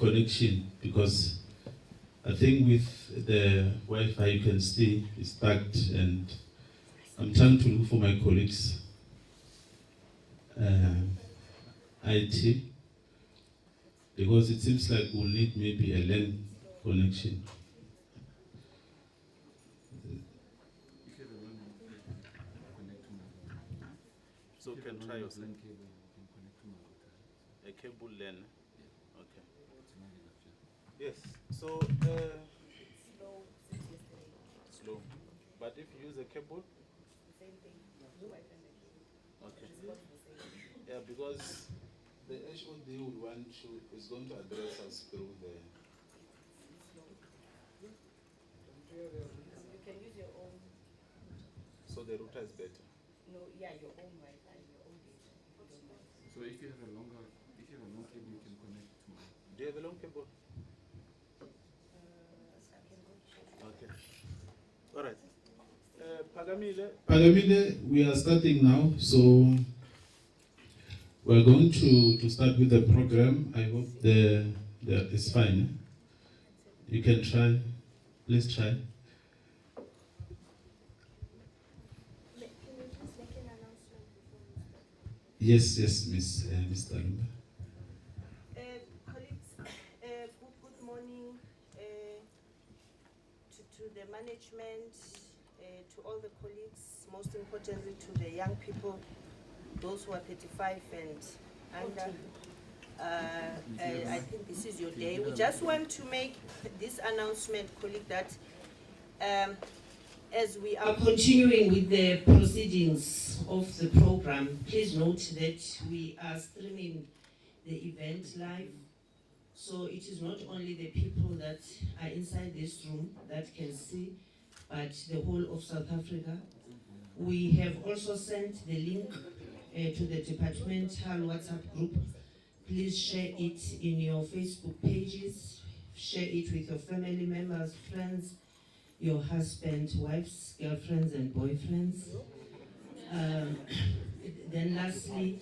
connection, because I think with the Wi-Fi you can stay stuck, and I'm trying to look for my colleagues. IT, because it seems like we'll need maybe a LAN connection. So you can try yourself. A cable LAN. Okay. Yes. So slow. But if you use a cable, same thing. Okay. Yeah, because the HOD would want to is going to address us through the. You can use your own. So the router is better. No, yeah, your own Wi-Fi, your own data. So if you have a long cable, you can connect to. Do you have a long cable? I can go check. Okay. All right. Pagamile, we are starting now, so we're going to start with the program. I hope it's fine. You can try. Please try. Can you just make an announcement before we start? Yes, Miss Talumba. Colleagues, good morning to the management, to all the colleagues, most importantly to the young people, those who are 35 and under. I think this is your day. We just want to make this announcement, colleague, that as we are continuing with the proceedings of the program, please note that we are streaming the event live. So it is not only the people that are inside this room that can see, but the whole of South Africa. We have also sent the link to the departmental WhatsApp group. Please share it in your Facebook pages, share it with your family members, friends, your husband, wives, girlfriends and boyfriends. Then lastly,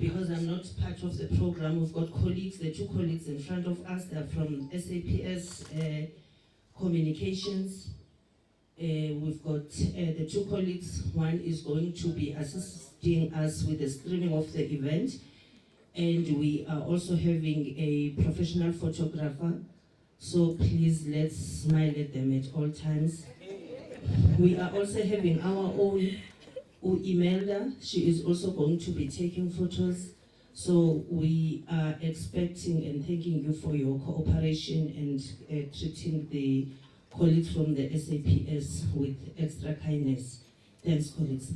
because I'm not part of the program, we've got colleagues, the two colleagues in front of us, they're from SAPS Communications. We've got the two colleagues, one is going to be assisting us with the streaming of the event, and we are also having a professional photographer, so please let's smile at them at all times. We are also having our own Imelda. She is also going to be taking photos. So we are expecting and thanking you for your cooperation and treating the colleagues from the SAPS with extra kindness. Thanks, colleagues.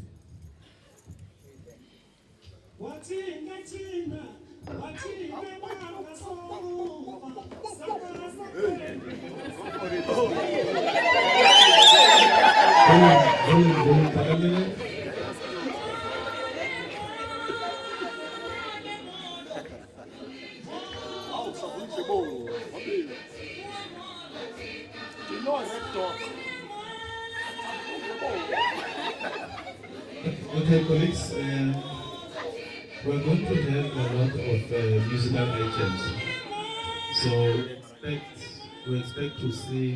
Okay, colleagues, we're going to have a lot of musical items. So we expect to see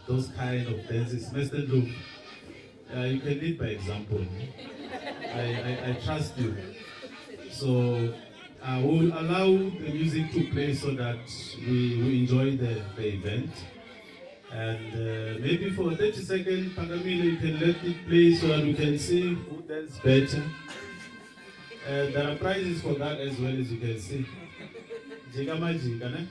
those kind of dances. Mr. Luke, you can lead by example. I trust you. So we'll allow the music to play so that we enjoy the event. And maybe for 30 seconds, Pagamile, you can let it play so that we can see who dances better. There are prizes for that as well, as you can see. Jiga Majika, ne?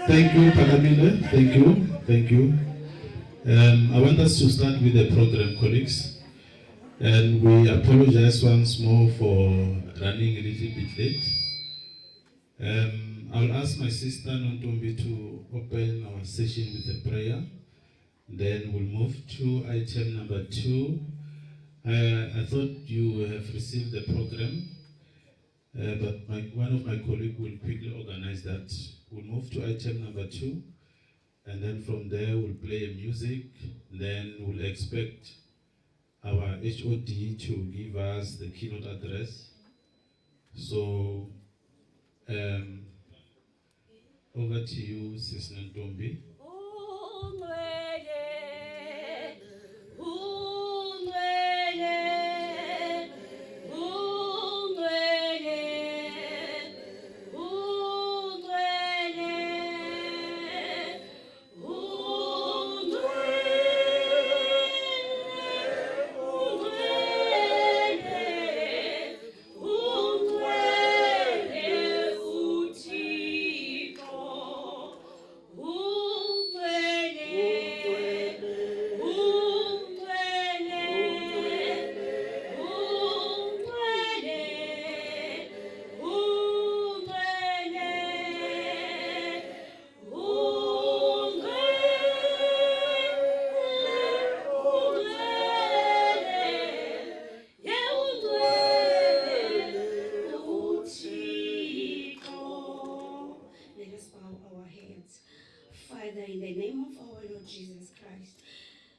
Thank you, Pagamile. Thank you. I want us to start with the program, colleagues. And we apologize once more for running a little bit late. I'll ask my sister Nontombi to open our session with a prayer. Then we'll move to item number 2. I thought you have received the program, but one of my colleagues will quickly organize that. We'll move to item number 2, and then from there we'll play a music. Then we'll expect our HOD to give us the keynote address. So, over to you, Sis Ntombi. Father, in the name of our Lord Jesus Christ,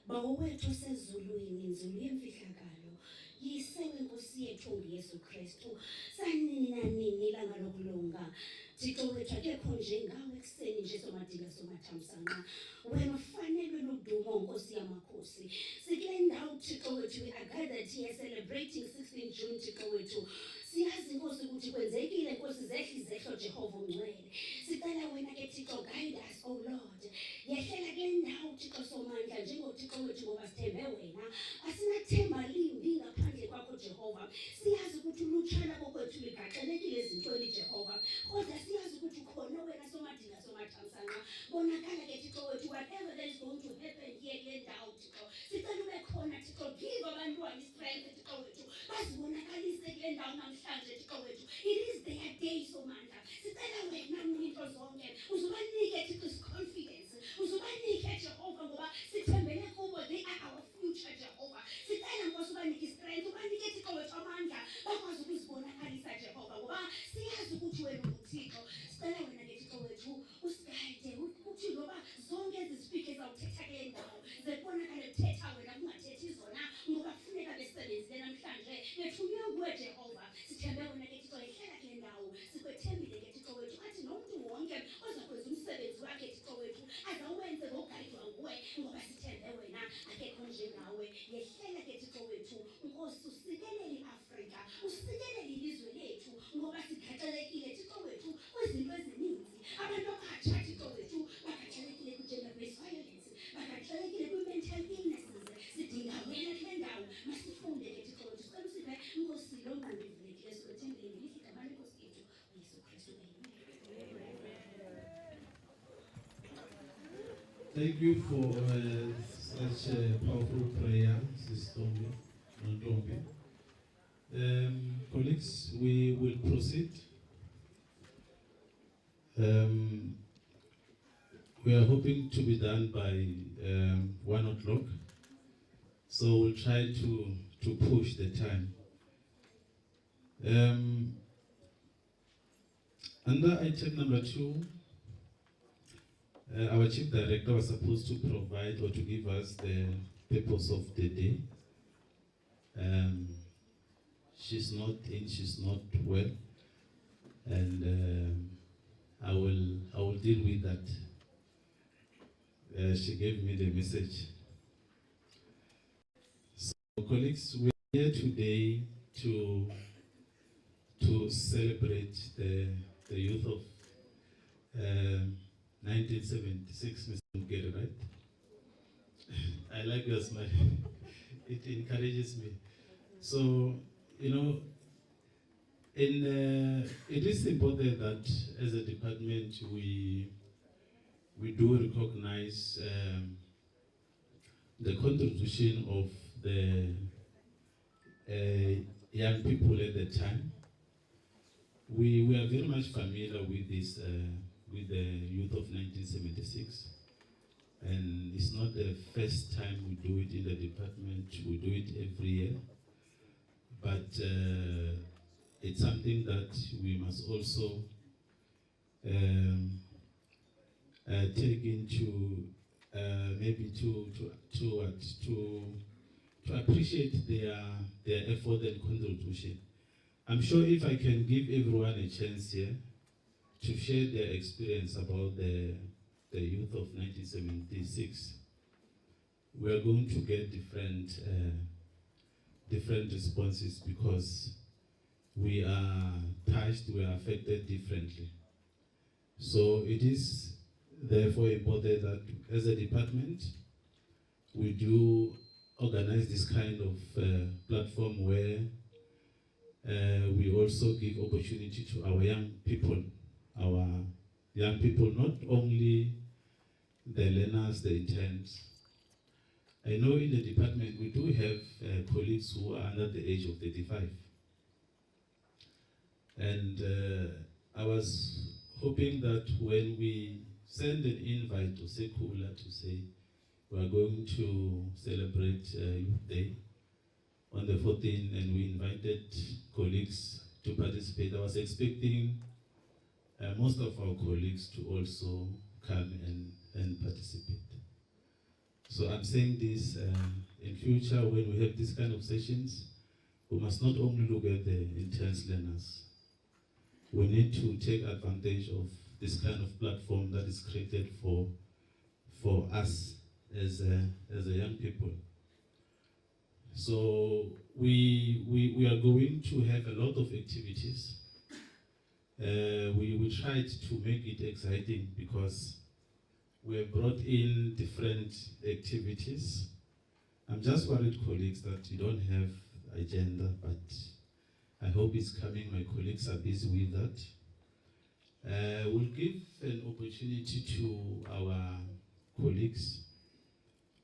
bawethu osezulwini inzulu yemfihlakalo yisewe Nkosi yethu uYesu Kristu sanini nanini ilanga lokulunga Thixo wethu akekho njengawe ekuseni nje somadila somathamsanqa wena ufanelwe ludumo Nkosi yamakhosi sikule ndawo Thixo wethu we are gathered here celebrating 16 June Thixo wethu siyazi Nkosi ukuthi kwenzekile Nkosi zehla izehlo Jehova ungcwele sicela wena ke Thixo guide us oh Lord yehlela kule ndawo Thixo somandla njengoThixo wethu ngoba sithembe wena asinathemba limbi ngaphandle kwakho Jehova siyazi ukuthi ulutshana kokwethu ligaxelekile ezintweni Jehova kodwa siyazi ukuthi khona wena somadinga somathamsanqa bonakala ke Thixo wethu whatever that is going to happen here kule ndawo Thixo sicela ube khona Thixo give abantwana istrength Thixo wethu bazibonakalise kule ndawo namhlanje Thixo wethu it is their day somandla sicela wena into zonke uzubanike Thixo confidence uzubanike Jehova ngoba sithembele kubo they are our future Jehova sicela Nkosi ubanike strength ubanike Thixo wethu amandla bakwazi ukuzibonakalisa Jehova ngoba siyazi ukuthi wena uThixo sicela wena ke Thixo wethu usigayide ukuthi ngoba zonke izispeakers awuthetha kule ndawo zibonakale uthetha wena kungathethi zona ngoba kufuneka besebenzile namhlanje bethunywe nguwe Jehova sithembe wena ke Thixo ehlela kule ndawo sikwethembile ke Thixo wethu athi nomuntu wonke ozakwenza umsebenzi wakhe Thixo wethu azawenze ngogayidwa nguwe ngoba sithembe wena akekho njengawe yehlela ke Thixo wethu Nkosi usikelele iAfrika usikelele ilizwe lethu ngoba sigaxelekile Thixo wethu kwizinto ezininzi abantu abatsha Thixo wethu bagaxelekile ku-gender based violence bagaxelekile kwi-mental illnesses sidinga wena kule ndawo masifunde ke Thixo wethu sicela usiphe Nkosi lo ngqondo ivulekile sikwethembile ngelihle igama leNkosi yethu uYesu Kristu Thank you for such a powerful prayer, Sister Ntombi. Colleagues, we will proceed. We are hoping to be done by 1 o'clock, so we'll try to push the time. Under item number 2, our chief director was supposed to provide or to give us the purpose of the day. She's not in, she's not well, and I will deal with that. She gave me the message. So, colleagues, we are here today to celebrate the youth of 1976, Mr. Mugere, right? I like your smile. It encourages me. So, you know, it is important that as a department we we do recognize the contribution of the young people at the time. We are very much familiar with this, with the youth of 1976. And it's not the first time we do it in the department, we do it every year. But it's something that we must also take into maybe to appreciate their effort and contribution. I'm sure if I can give everyone a chance here to share their experience about the youth of 1976, we are going to get different responses because we are touched, we are affected differently. So it is therefore important that as a department, we do organize this kind of platform where we also give opportunity to our young people, not only the learners, the interns. I know in the department we do have colleagues who are under the age of 35. And I was hoping that when we send an invite to Sekula to say we are going to celebrate Youth Day on the 14th, and we invited colleagues to participate, I was expecting most of our colleagues to also come and participate. So I'm saying this, in future when we have this kind of sessions, we must not only look at the intense learners. We need to take advantage of this kind of platform that is created for us as a young people. So we are going to have a lot of activities. We tried to make it exciting because we have brought in different activities. I'm just worried, colleagues, that you don't have agenda, but I hope it's coming. My colleagues are busy with that. We'll give an opportunity to our colleagues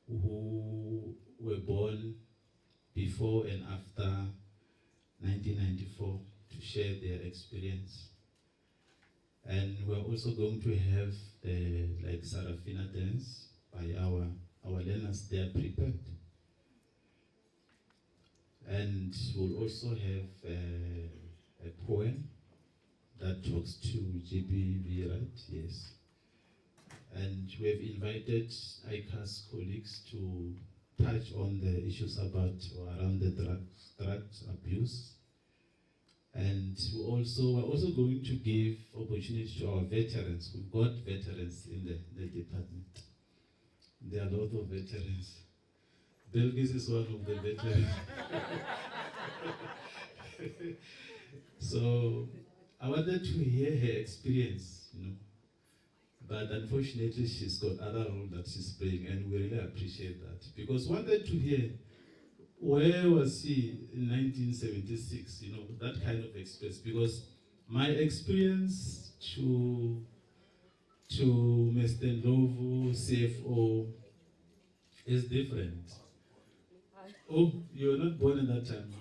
who were born before and after 1994 to share their experience. And we're also going to have like Saraphina dance by our learners. They are prepared. And we'll also have a poem that talks to GBV, right? Yes. And we have invited ICAS colleagues to touch on the issues about or around the drugs abuse. And we're also going to give opportunity to our veterans. We've got veterans in the department. There are a lot of veterans. Belgis is one of the veterans. So I wanted to hear her experience, But unfortunately, she's got other role that she's playing, and we really appreciate that. Because I wanted to hear, where was he in 1976, that kind of experience. Because my experience to Mr. Ndlovu, CFO, is different. Oh, you were not born at that time.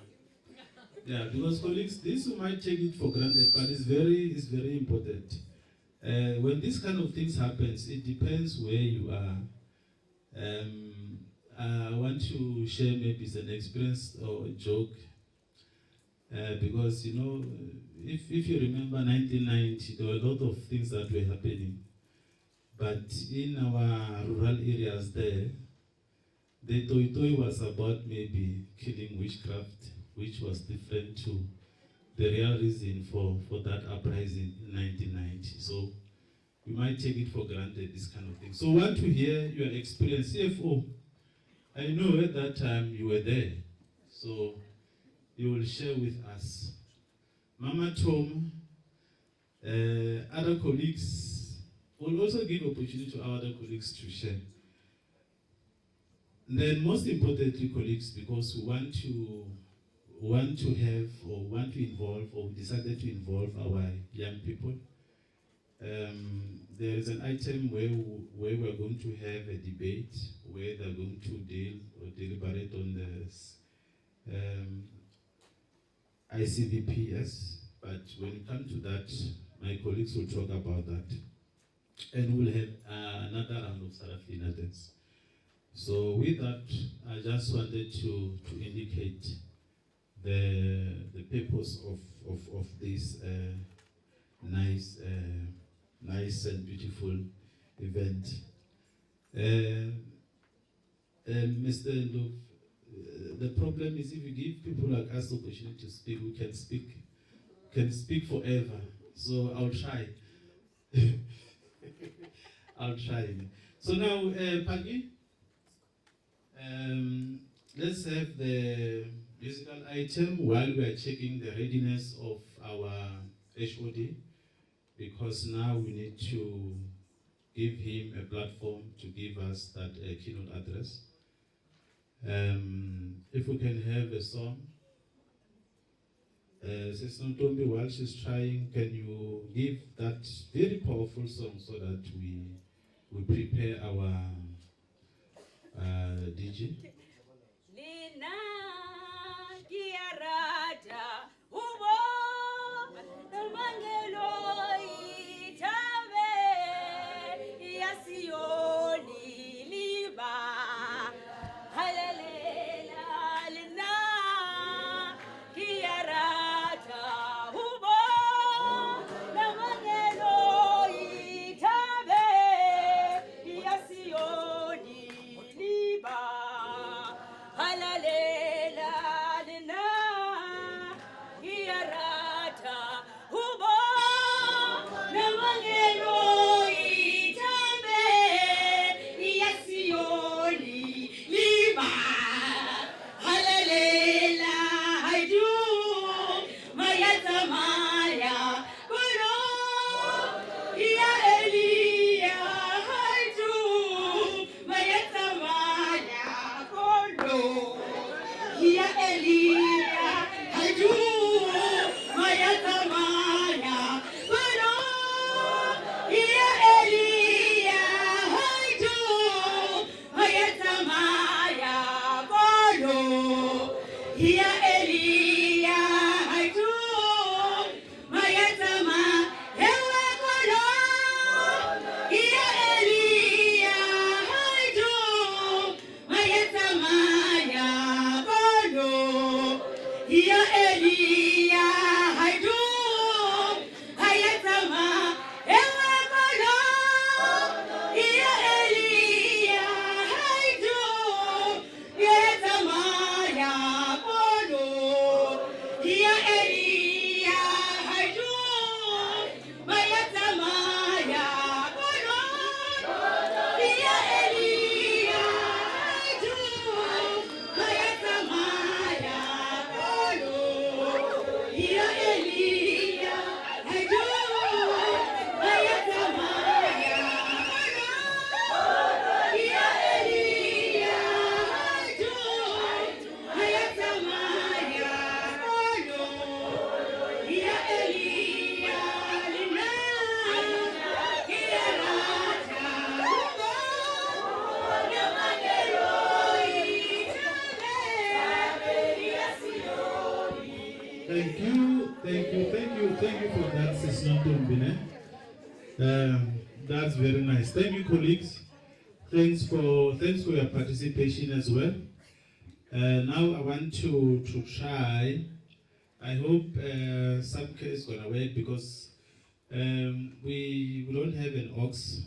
Yeah, because colleagues, this you might take it for granted, but it's very important. When this kind of things happens, it depends where you are. I want to share maybe it's an experience or a joke, because if you remember 1990, there were a lot of things that were happening. But in our rural areas there, the toy was about maybe killing witchcraft, which was different to the real reason for that uprising in 1990. So we might take it for granted, this kind of thing. So I want to hear your experience. CFO, I know at that time you were there, so you will share with us. Mama Tom, other colleagues, will also give opportunity to our other colleagues to share. And then most importantly, colleagues, because we want to have or want to involve or decided to involve our young people. There is an item where we're going to have a debate where they're going to deal or deliberate on the ICVPS, but when it comes to that, my colleagues will talk about that. And we'll have another round of Saraphina dance. So with that, I just wanted to indicate the purpose of this nice and beautiful event. Mr. Ndlovu, the problem is if you give people like us the opportunity to speak, we can speak forever. So I'll try. I'll try. So now, Pagi, let's have the musical item while we are checking the readiness of our HOD, because now we need to give him a platform to give us that keynote address. If we can have a song. Sister Ntombi, while she's trying, can you give that very powerful song so that we prepare our DJ? Lina kiarata ubo mangelo itabe yasioni liba halelela lina kiarata ubo mangelo itabe yasioni liba halalela lina kiarata ubo namangelo itabe yasioni liba halalela haidu mayatamaya kono ya elia haidu mayatamaya kono ya elia haidu mayatamaya kono ya elia haidu mayatamaya kono ya elia haidu mayatama hewa kono ya elia haidu mayatamaya kono ya elia haidu hayatama hewa kono ya elia haidu yatamaya kono ya elia haidu mayatamaya kono ya elia haidu mayatamaya kono ya elia haidu mayatamaya kono ya elia haidu mayatamaya kono ya elia lina kiarata ubo namangelo itabe yasioni. Thank you for that, Sister Ntombi. That's very nice. Thank you, colleagues. Thanks for your participation as well. Now I want to try. I hope some is gonna work because we don't have an aux,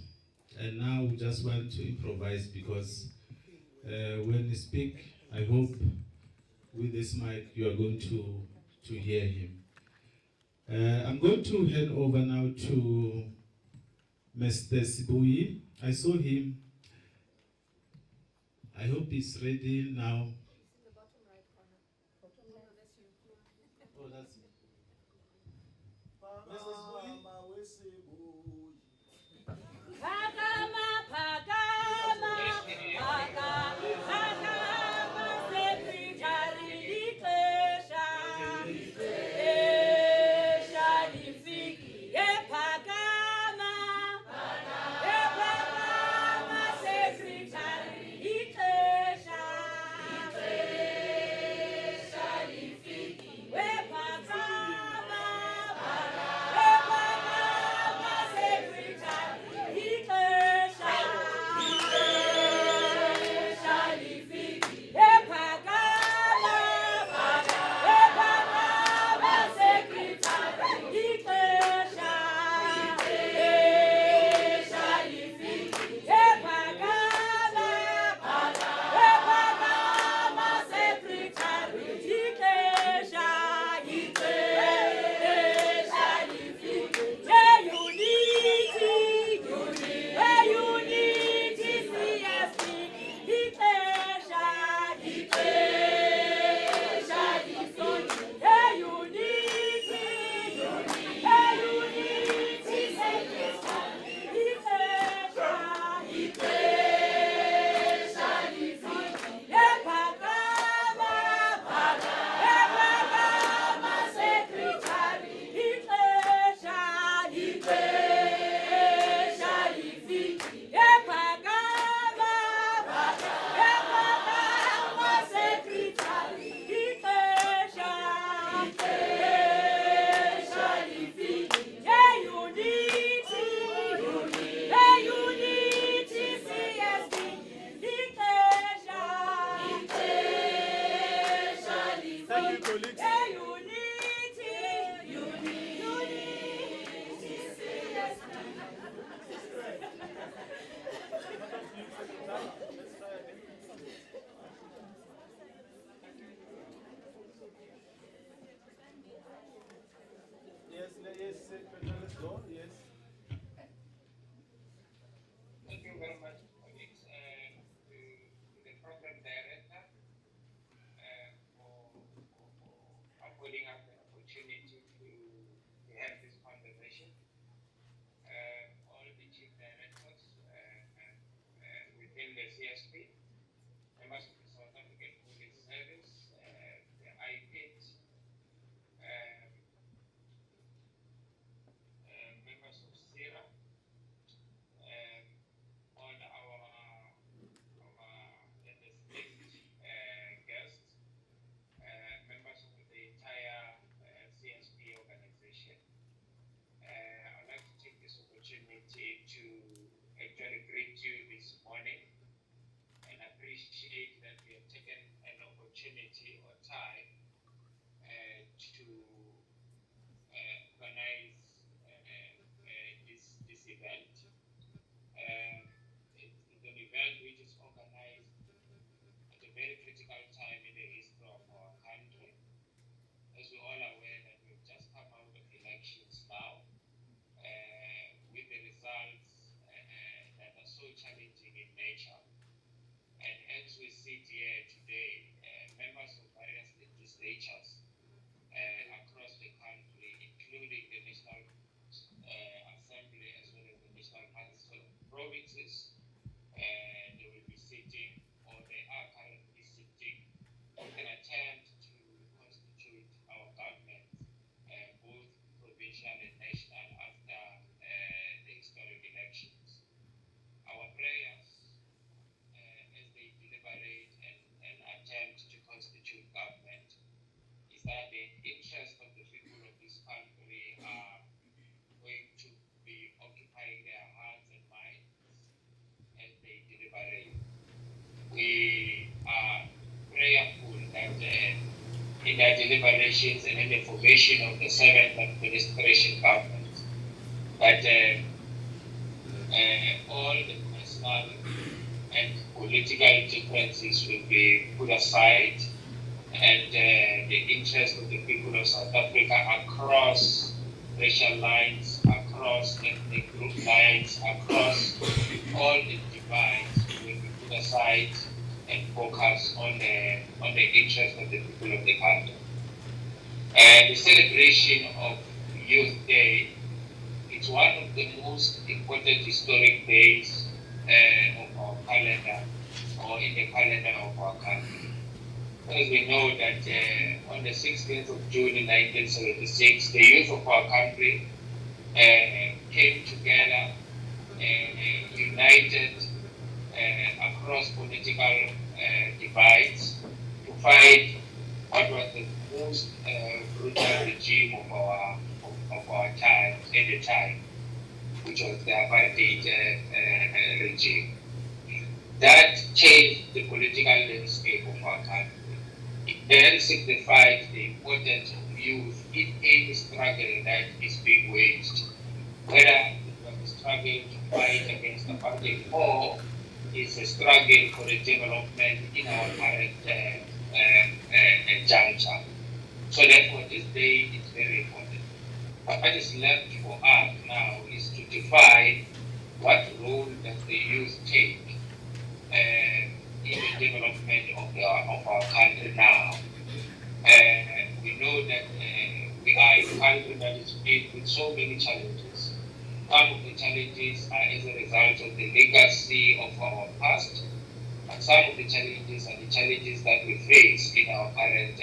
and now we just want to improvise because when we speak, I hope with this mic you are going to hear him. I'm going to hand over now to Mr. Sibuyi. I saw him. I hope he's ready now. In the bottom right corner. No, that's you. Oh, that's me. Phakama, phakama, phakama, secretary lixesha, lifike. Phakama, Thank you very much, colleagues. To the program director for affording us the opportunity to have this conversation. All the chief directors within the CSP, members of the South African Police Service, the IPIT, members of SIRA, all our esteemed guests, members of the entire CSP organization. I'd like to take this opportunity to actually greet you this morning and appreciate that we have taken an opportunity or time to organize this event. It's an event which is organized at a very critical time in the history of our country. As we're all aware that we've just come out of elections now, with the results that are so challenging in nature. And as we sit here today, members of various legislatures across the country, including the National Assembly as well as the National Council of Provinces, they will be sitting, or they are currently sitting, in an attempt to constitute our government, both provincial and national, after the historic elections. Our prayers, as they deliberate and attempt to constitute government, is that the interests of the people of this country are going to be occupying their hearts and minds as they deliberate. We are prayerful that in their deliberations and in the formation of the seventh administration government, that all the personal and political differences will be put aside, and the interest of the people of South Africa across racial lines, across ethnic group lines, across all the divides will be put aside and focus on the interest of the people of the country. The celebration of Youth Day is one of the most important historic days of our calendar, or in the calendar of our country. As we know that on the 16th of June in 1976, the youth of our country came together and united across political divides to fight what was the most brutal regime of our time at the time, which was the apartheid regime. That changed the political landscape of our country. It then signified the importance of youth in any struggle that is being waged, whether it was a struggle to fight against apartheid or it's a struggle for a development in our current juncture. So therefore, this day is very important. What is left for us now is to define what role does the youth take in in the development of our country now. We know that we are a country that is faced with so many challenges. Some of the challenges are as a result of the legacy of our past, and some of the challenges are the challenges that we face in our current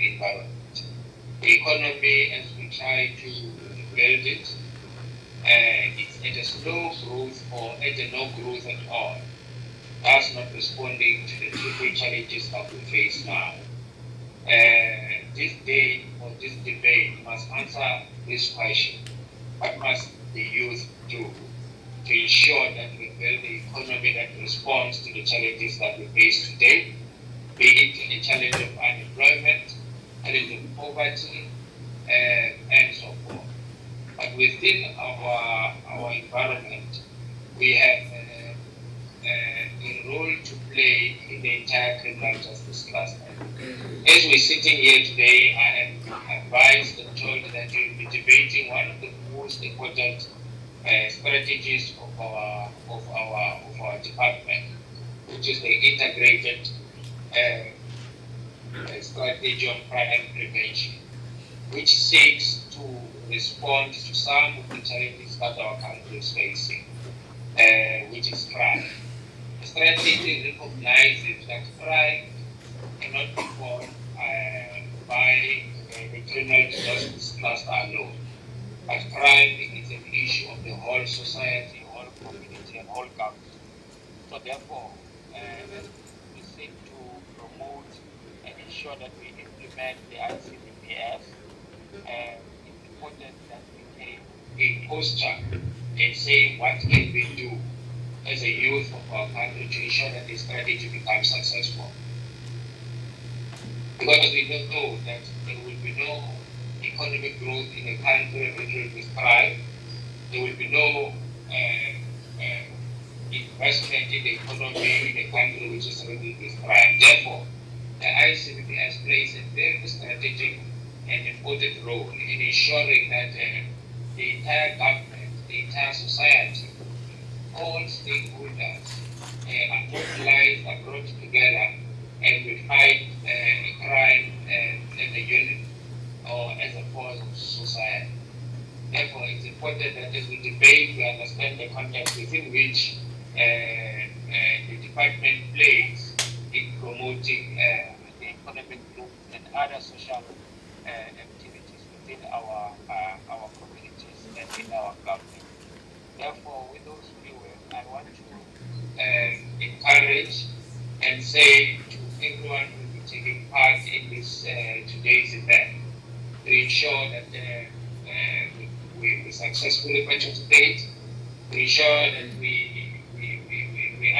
environment. The economy, as we try to build it, it's at a slow growth or at a no growth at all. That's not responding to the triple challenges that we face now. This day or this debate must answer this question: what must the youth do to ensure that we build the economy that responds to the challenges that we face today, be it the challenge of unemployment, challenge of poverty, and so forth. But within our environment, we have a role to play in the entire criminal justice cluster. As we're sitting here today, I am advised and told that we'll be debating one of the most important strategies of our department, which is the integrated strategy on crime prevention, which seeks to respond to some of the challenges that our country is facing, which is crime. The strategy recognizes that crime cannot be fought by the criminal justice cluster alone, but crime is an issue of the whole society, whole community, and whole government. So therefore, we seek to promote and ensure that we implement the ICPS. It's important that we take a posture and say what can we do as a youth of our country to ensure that the strategy becomes successful. Because we don't know that there will be no economic growth in a country riddled with crime. There will be no investment in the economy in a country which is riddled with crime. Therefore, the ICPS plays a very strategic and important role in ensuring that the entire government, the entire society, all stakeholders are mobilized and brought together, and we fight crime as a unit or as a force of society. Therefore, it's important that as we debate, we understand the context within which the department plays in promoting the economic growth and other social activities within our communities and in our government. Therefore, with those few words, I want to encourage and say to everyone who will be taking part in this today's event to ensure that we successfully participate, to ensure that we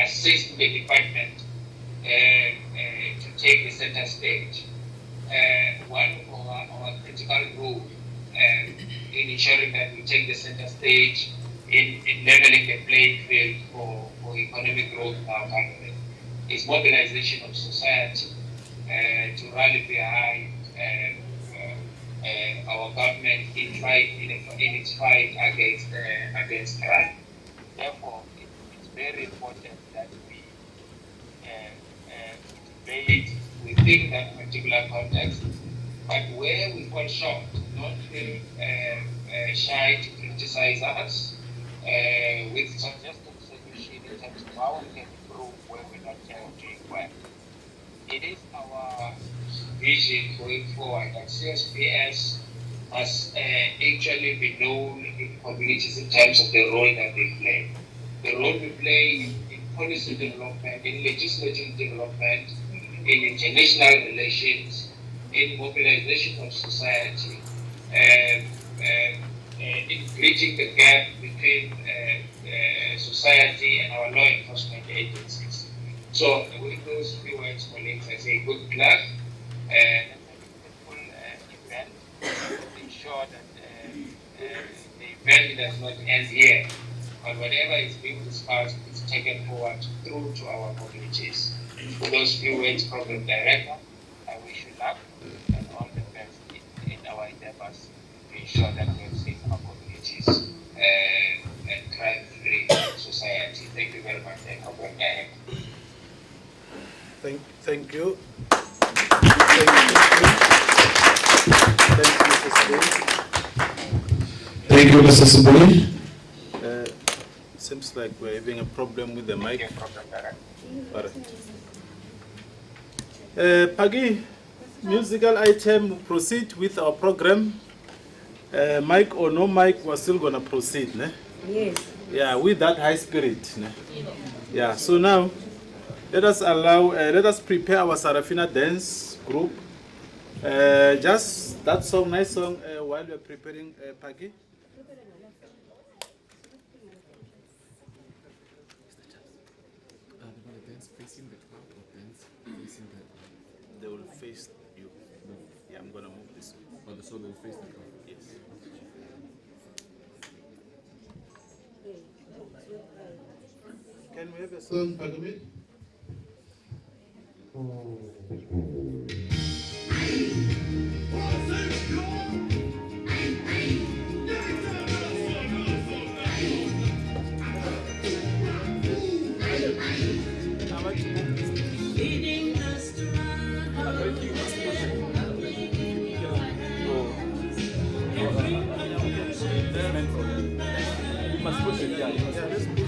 assist the department to take the center stage. One of our critical role in ensuring that we take the center stage in leveling the playing field for economic growth in our country is mobilization of society to rally behind our government in its fight against crime. Therefore, it's very important that we debate within that particular context, but where we fall short, not feel shy to criticize us with suggested solution in terms of how we can improve where we're not doing well. It is our vision going forward that CSPS must actually be known in communities in terms of the role that they play. The role we play in policy development, in legislative development, in international relations, in mobilization of society, in bridging the gap between society and our law enforcement agencies. So with those few words, colleagues, I say good luck and a successful event to ensure that the event does not end here, but whatever is being discussed is taken forward through to our communities. With those few words, Program Director, I wish you luck and all the best in our endeavors to ensure that we have safe our communities and crime-free society. Thank you very much, Program Director. Thank you. Thank you, Mr. Sibuyi. Seems like we're having a problem with the mic. All right. Pagi, musical item, proceed with our program. Mic or no mic, we're still gonna proceed. Ne? Yes. Yeah, with that high spirit. Ne? Yeah, so now let us prepare our Saraphina dance group. Just that song, nice song, while we're preparing Pagi. They will face you. Yeah, I'm gonna move this way. Oh, so they will face the crowd. Yes. Can we have a song, Pagumit? You must push it, yeah. Yeah, let's push it.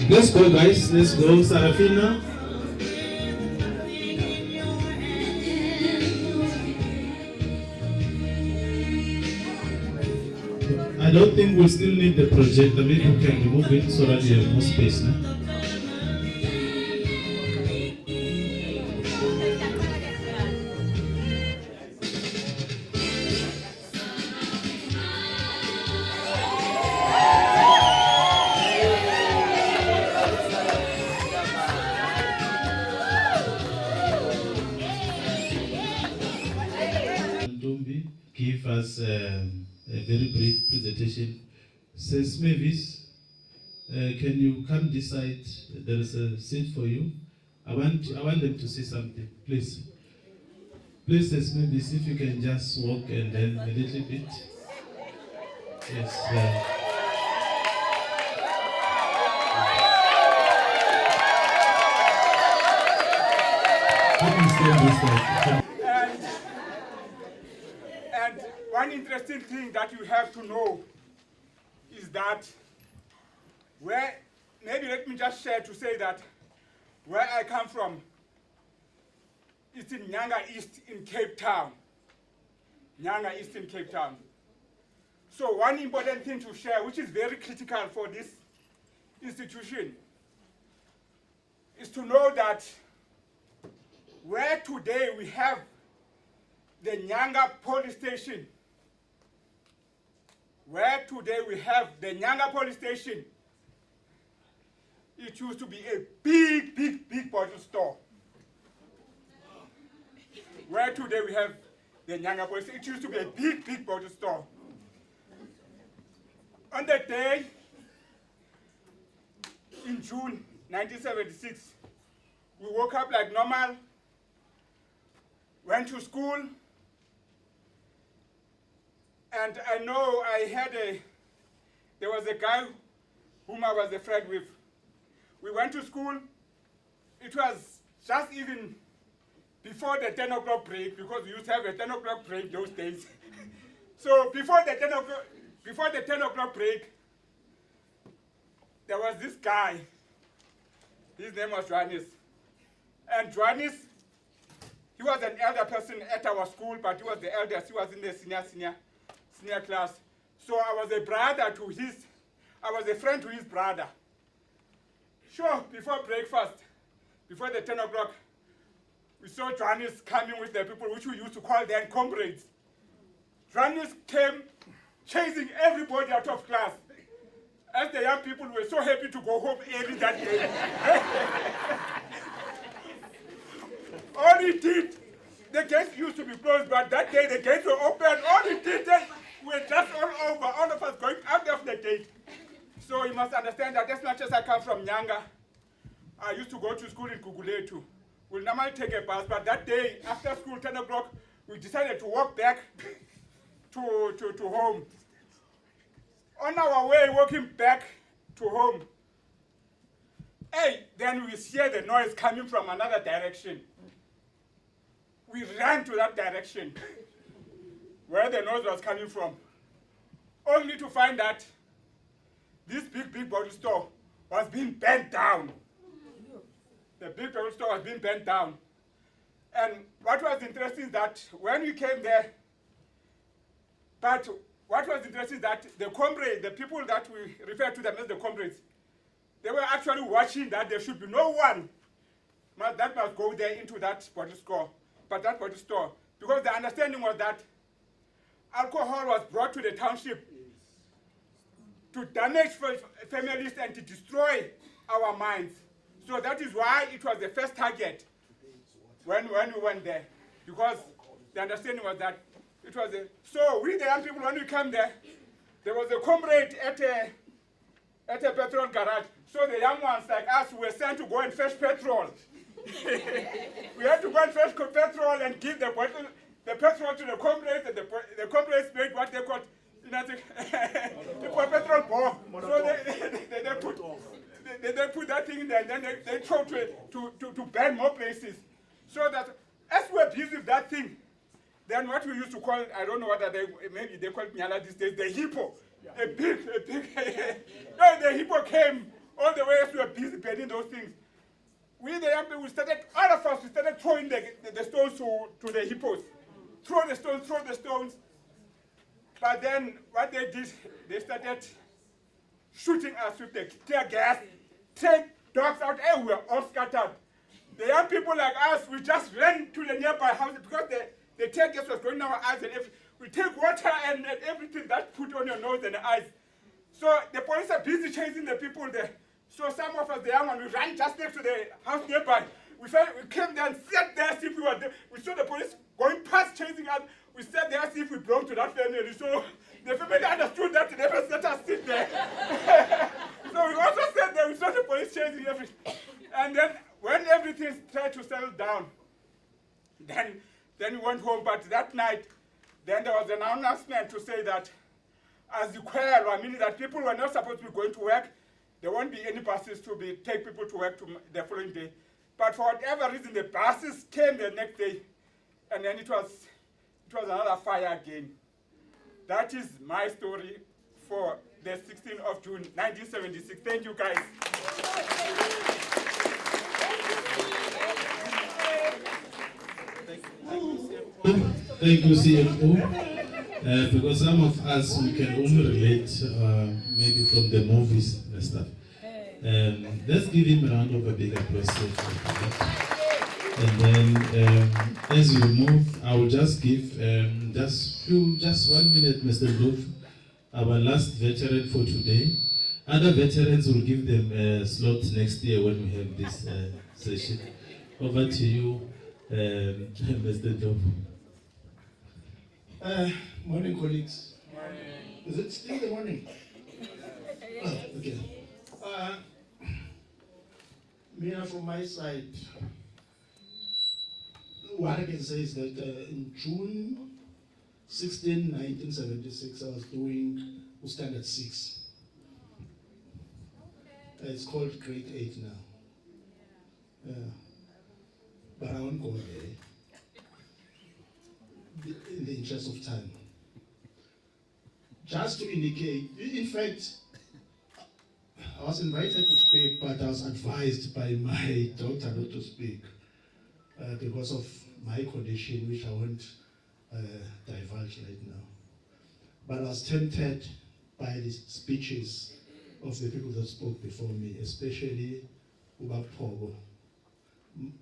Let's go, guys. Let's go, Saraphina. I don't think we'll still need the projector. Maybe we can remove it so that you have more space. No? Give us a very brief presentation. Says Mavis, can you come this side? There is a seat for you. I want them to say something, please. Please, Says Mavis, if you can just walk and then a little bit. Yes. Let me stand this side. And one interesting thing that you have to know is that maybe let me just share to say that where I come from is in Nyanga East in Cape Town. Nyanga East in Cape Town. So one important thing to share, which is very critical for this institution, is to know that where today we have the Nyanga police station, it used to be a big bottle store. Where today we have the Nyanga police station, it used to be a big bottle store. On that day, in June 1976, we woke up like normal, went to school, and I know there was a guy whom I was a friend with. We went to school. It was just even before the 10 o'clock break, because we used to have a 10 o'clock break those days. So before the 10 o'clock break, there was this guy. His name was Johannes. And Johannes, he was an elder person at our school, but he was the eldest. He was in the senior class. So I was a friend to his brother. Sure, before breakfast, before the 10 o'clock, we saw Johannes coming with the people which we used to call then comrades. Johannes came chasing everybody out of class. As the young people were so happy to go home early that day. All he did the gates used to be closed, but that day the gates were open. All the teachers were just all over, all of us going out of the gate. So you must understand that as much as I come from Nyanga, I used to go to school in Guguletu. We'll normally take a bus, but that day, after school, 10 o'clock, we decided to walk back to home. On our way, walking back to home, hey, then we hear the noise coming from another direction. We ran to that direction, where the noise was coming from, only to find that this big bottle store was being burnt down. The big bottle store was being burnt down. And what was interesting is that when we came there, but what was interesting is that the comrades, the people that we refer to them as the comrades, they were actually watching that there should be no one that must go there into that bottle store, but that bottle store, because the understanding was that alcohol was brought to the township to damage families and to destroy our minds. So that is why it was the first target when we went there, because the understanding was that it was a... So we, the young people, when we came there was a comrade at a petrol garage. So the young ones like us were sent to go and fetch petrol. We had to go and fetch petrol and give the petrol to the comrades, and the comrades made what they called, petrol bomb. So they put that thing in there, and then they tried to burn more places. So that as we're busy with that thing, then what we used to call, I don't know what maybe they call it Nyala these days, the hippo. Yeah. A big, no, the hippo came all the way as we were busy burning those things. We, the young people, all of us, we started throwing the stones to the hippos. Throw the stones. But then what they did, they started shooting us with the tear gas, take dogs out, and we were all scattered. The young people like us, we just ran to the nearby houses because the tear gas was going in our eyes, and we take water and everything that put on your nose and the eyes. So the police are busy chasing the people there. So some of us, the young ones, we ran just next to the house nearby. We came there and sat there as if we were there. We saw the police going past chasing us. We sat there as if we belonged to that family. So the family understood that they never let us sit there. So we also sat there, we saw the police chasing everything. And then when everything started to settle down, then we went home. But that night, then there was an announcement to say that as the choir, meaning that people were not supposed to be going to work, there won't be any buses to take people to work the following day. But for whatever reason, the buses came the next day, and then it was another fire again. That is my story for the 16th of June, 1976. Thank you, guys. Thank you, CFO. Because some of us, we can only relate maybe from the movies and stuff. Let's give him a round of a big applause. And then, as we move, I will just give just 1 minute, Mr. Dove, our last veteran for today. Other veterans will give them a slot next year when we have this session. Over to you, Mr. Dove. Morning, colleagues. Morning. Is it still the morning? Oh, okay. From my side, what I can say is that in June 16, 1976, I was doing Standard 6. It's called Grade 8 now. But I won't go there in the interest of time. Just to indicate, in fact, I was invited to speak, but I was advised by my doctor not to speak because of my condition, which I won't divulge right now. But I was tempted by the speeches of the people that spoke before me, especially Ubab Pogo,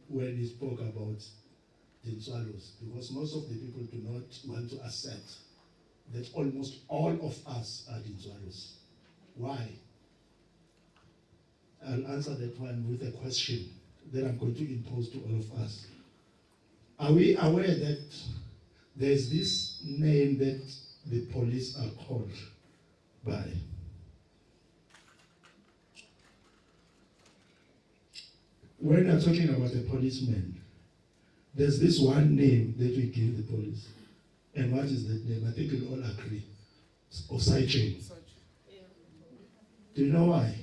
when he spoke about the Ntswalos, because most of the people do not want to accept that almost all of us are the Ntswalos. Why? I'll answer that one with a question that I'm going to impose to all of us. Are we aware that there's this name that the police are called by? When I'm talking about a policeman, there's this one name that we give the police. And what is that name? I think we'll all agree. Of side chain. Do you know why?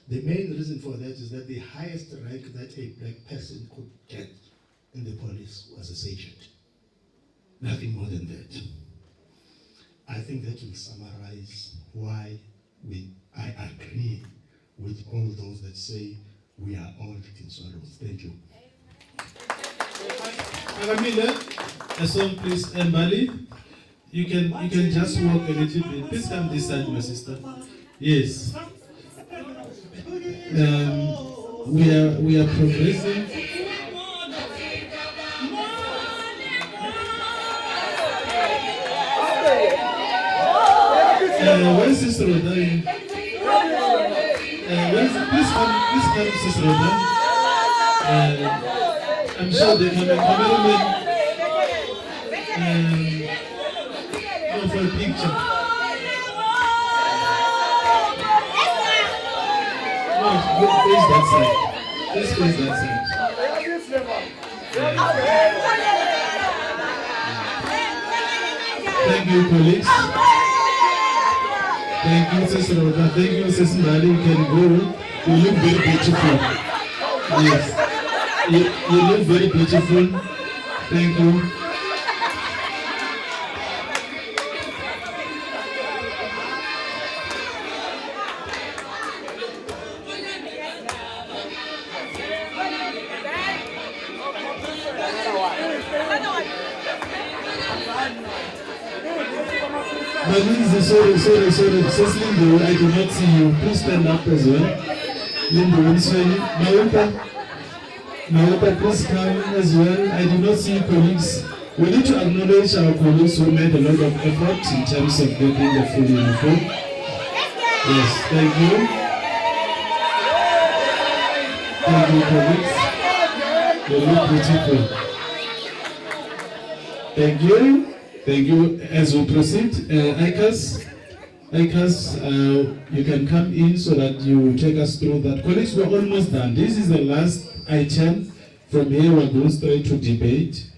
The main reason for that is that the highest rank that a black person could get in the police was a sergeant. Nothing more than that. I think that will summarize why I agree with all those that say we are all in sorrows. Thank you. Agamile, a song please, Mbali. You can just walk a little bit. Please come this side, my sister. Yes. We are progressing. Where's Sister Roda? Please come, Sister Roda. I'm sure the cameraman. No, for a picture. No, face that side. Please face that side. Thank you, colleagues. Thank you, Sister Roda. Thank you, Sister Mali. You can go. You look very beautiful. Yes. You look very beautiful. Thank you. Sorry. Sis Lindo, I do not see you. Please stand up as well. Lindo, Maupa, please come as well. I do not see colleagues. We need to acknowledge our colleagues who made a lot of effort in terms of getting the full uniform. Yes, thank you. Thank you, colleagues. You look beautiful. Thank you. Thank you. As we proceed, Ikas, you can come in so that you take us through that. Colleagues, we're almost done. This is the last item. From here, we're going straight to debate.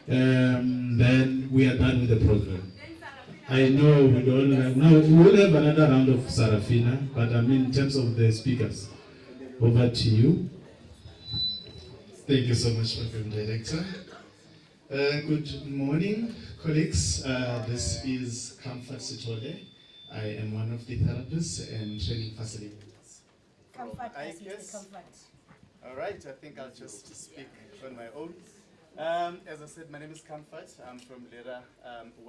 Then we are done with the program. I know we don't have, no, we will have another round of Saraphina, but I mean, in terms of the speakers, over to you. Thank you so much, Program Director. Good morning, colleagues. This is Comfort Sitole. I am one of the therapists and training facilitators. Comfort, Comfort. All right, I think I'll just speak on my own. As I said, my name is Comfort. I'm from Lera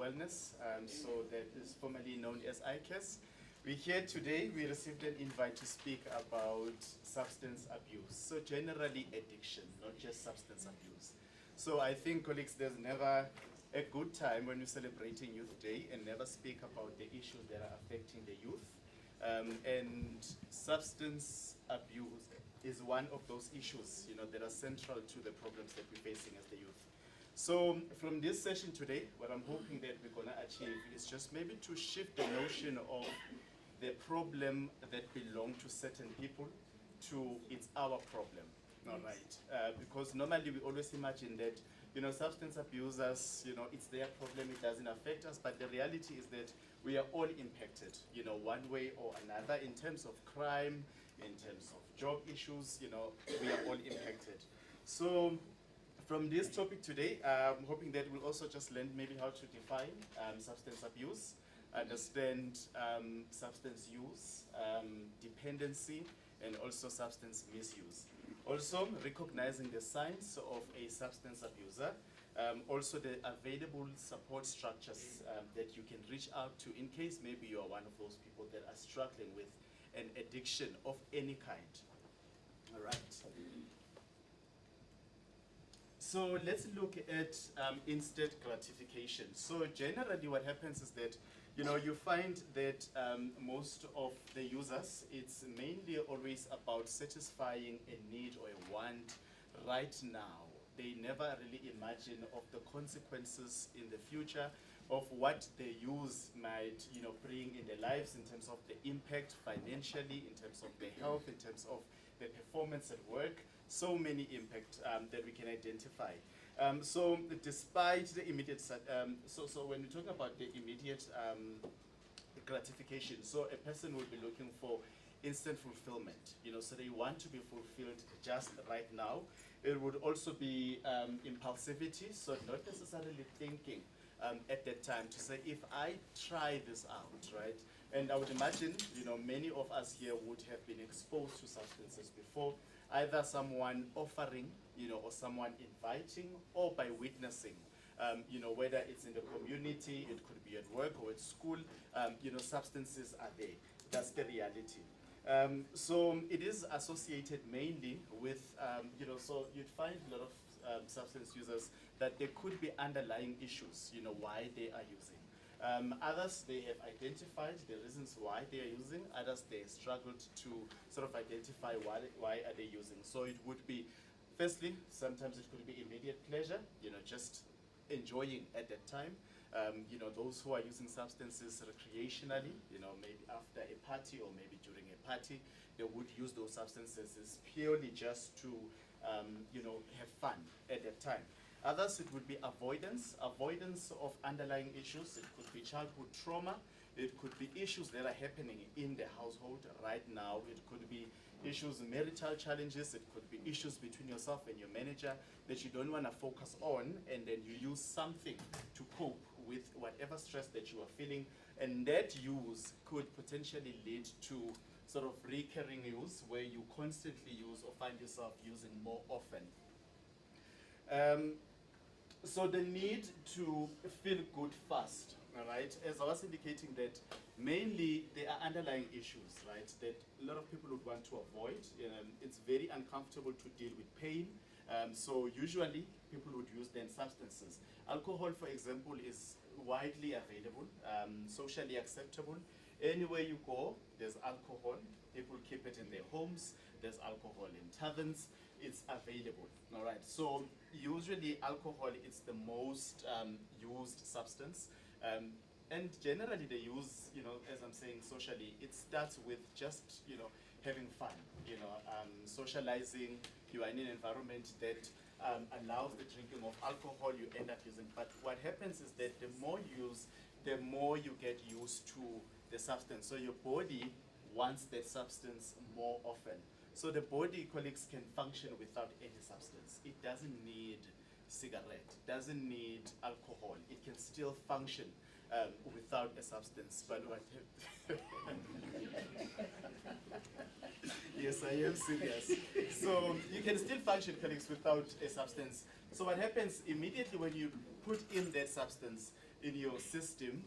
Wellness, so that is formerly known as ICAS. We're here today. We received an invite to speak about substance abuse. So generally addiction, not just substance abuse. So I think, colleagues, there's never a good time when we're celebrating Youth Day and never speak about the issues that are affecting the youth. And substance abuse is one of those issues, that are central to the problems that we're facing as the youth. So from this session today, what I'm hoping that we're gonna achieve is just maybe to shift the notion of the problem that belongs to certain people to it's our problem. All right, because normally we always imagine that, substance abusers, it's their problem, it doesn't affect us, but the reality is that we are all impacted, one way or another, in terms of crime, in terms of job issues, we are all impacted. So from this topic today, I'm hoping that we'll also just learn maybe how to define substance abuse, understand substance use, dependency, and also substance misuse. Also, recognizing the signs of a substance abuser, also the available support structures that you can reach out to in case maybe you are one of those people that are struggling with an addiction of any kind. All right. So let's look at instant gratification. So generally what happens is that you find that most of the users, it's mainly always about satisfying a need or a want right now. they never really imagine of the consequences in the future of what their use might, bring in their lives in terms of the impact financially, in terms of their health, in terms of their performance at work. So many impacts that we can identify. So despite the immediate, so when we're talking about the immediate gratification, so a person will be looking for instant fulfillment, so they want to be fulfilled just right now. It would also be impulsivity, so not necessarily thinking at that time to say, if I try this out, right? And I would imagine, many of us here would have been exposed to substances before, either someone offering, or someone inviting, or by witnessing. Whether it's in the community, it could be at work or at school, substances are there. That's the reality. So it is associated mainly with, so you'd find a lot of substance users that there could be underlying issues, why they are using. Others, they have identified the reasons why they are using. Others, they struggled to sort of identify why are they using. So it would be, firstly, sometimes it could be immediate pleasure, just enjoying at that time. Those who are using substances recreationally, maybe after a party or maybe during a party, they would use those substances purely just to, have fun at that time. Others, it would be avoidance of underlying issues. It could be childhood trauma. It could be issues that are happening in the household right now. It could be issues, marital challenges. It could be issues between yourself and your manager that you don't want to focus on, and then you use something to cope with whatever stress that you are feeling. And that use could potentially lead to sort of recurring use where you constantly use or find yourself using more often. So the need to feel good fast, all right? As I was indicating that mainly there are underlying issues, right, that a lot of people would want to avoid. It's very uncomfortable to deal with pain. So usually people would use then substances. Alcohol, for example, is widely available, socially acceptable. Anywhere you go, there's alcohol. People keep it in their homes. There's alcohol in taverns. It's available, all right? So usually alcohol is the most used substance. And generally they use, as I'm saying, socially, it starts with just, having fun, socializing. You are in an environment that allows the drinking of alcohol, you end up using. But what happens is that the more you use, the more you get used to the substance. So your body wants that substance more often. So the body, colleagues, can function without any substance. It doesn't need cigarette, doesn't need alcohol. It can still function without a substance. But what yes, I am serious. So you can still function, colleagues, without a substance. So what happens immediately when you put in that substance in your system,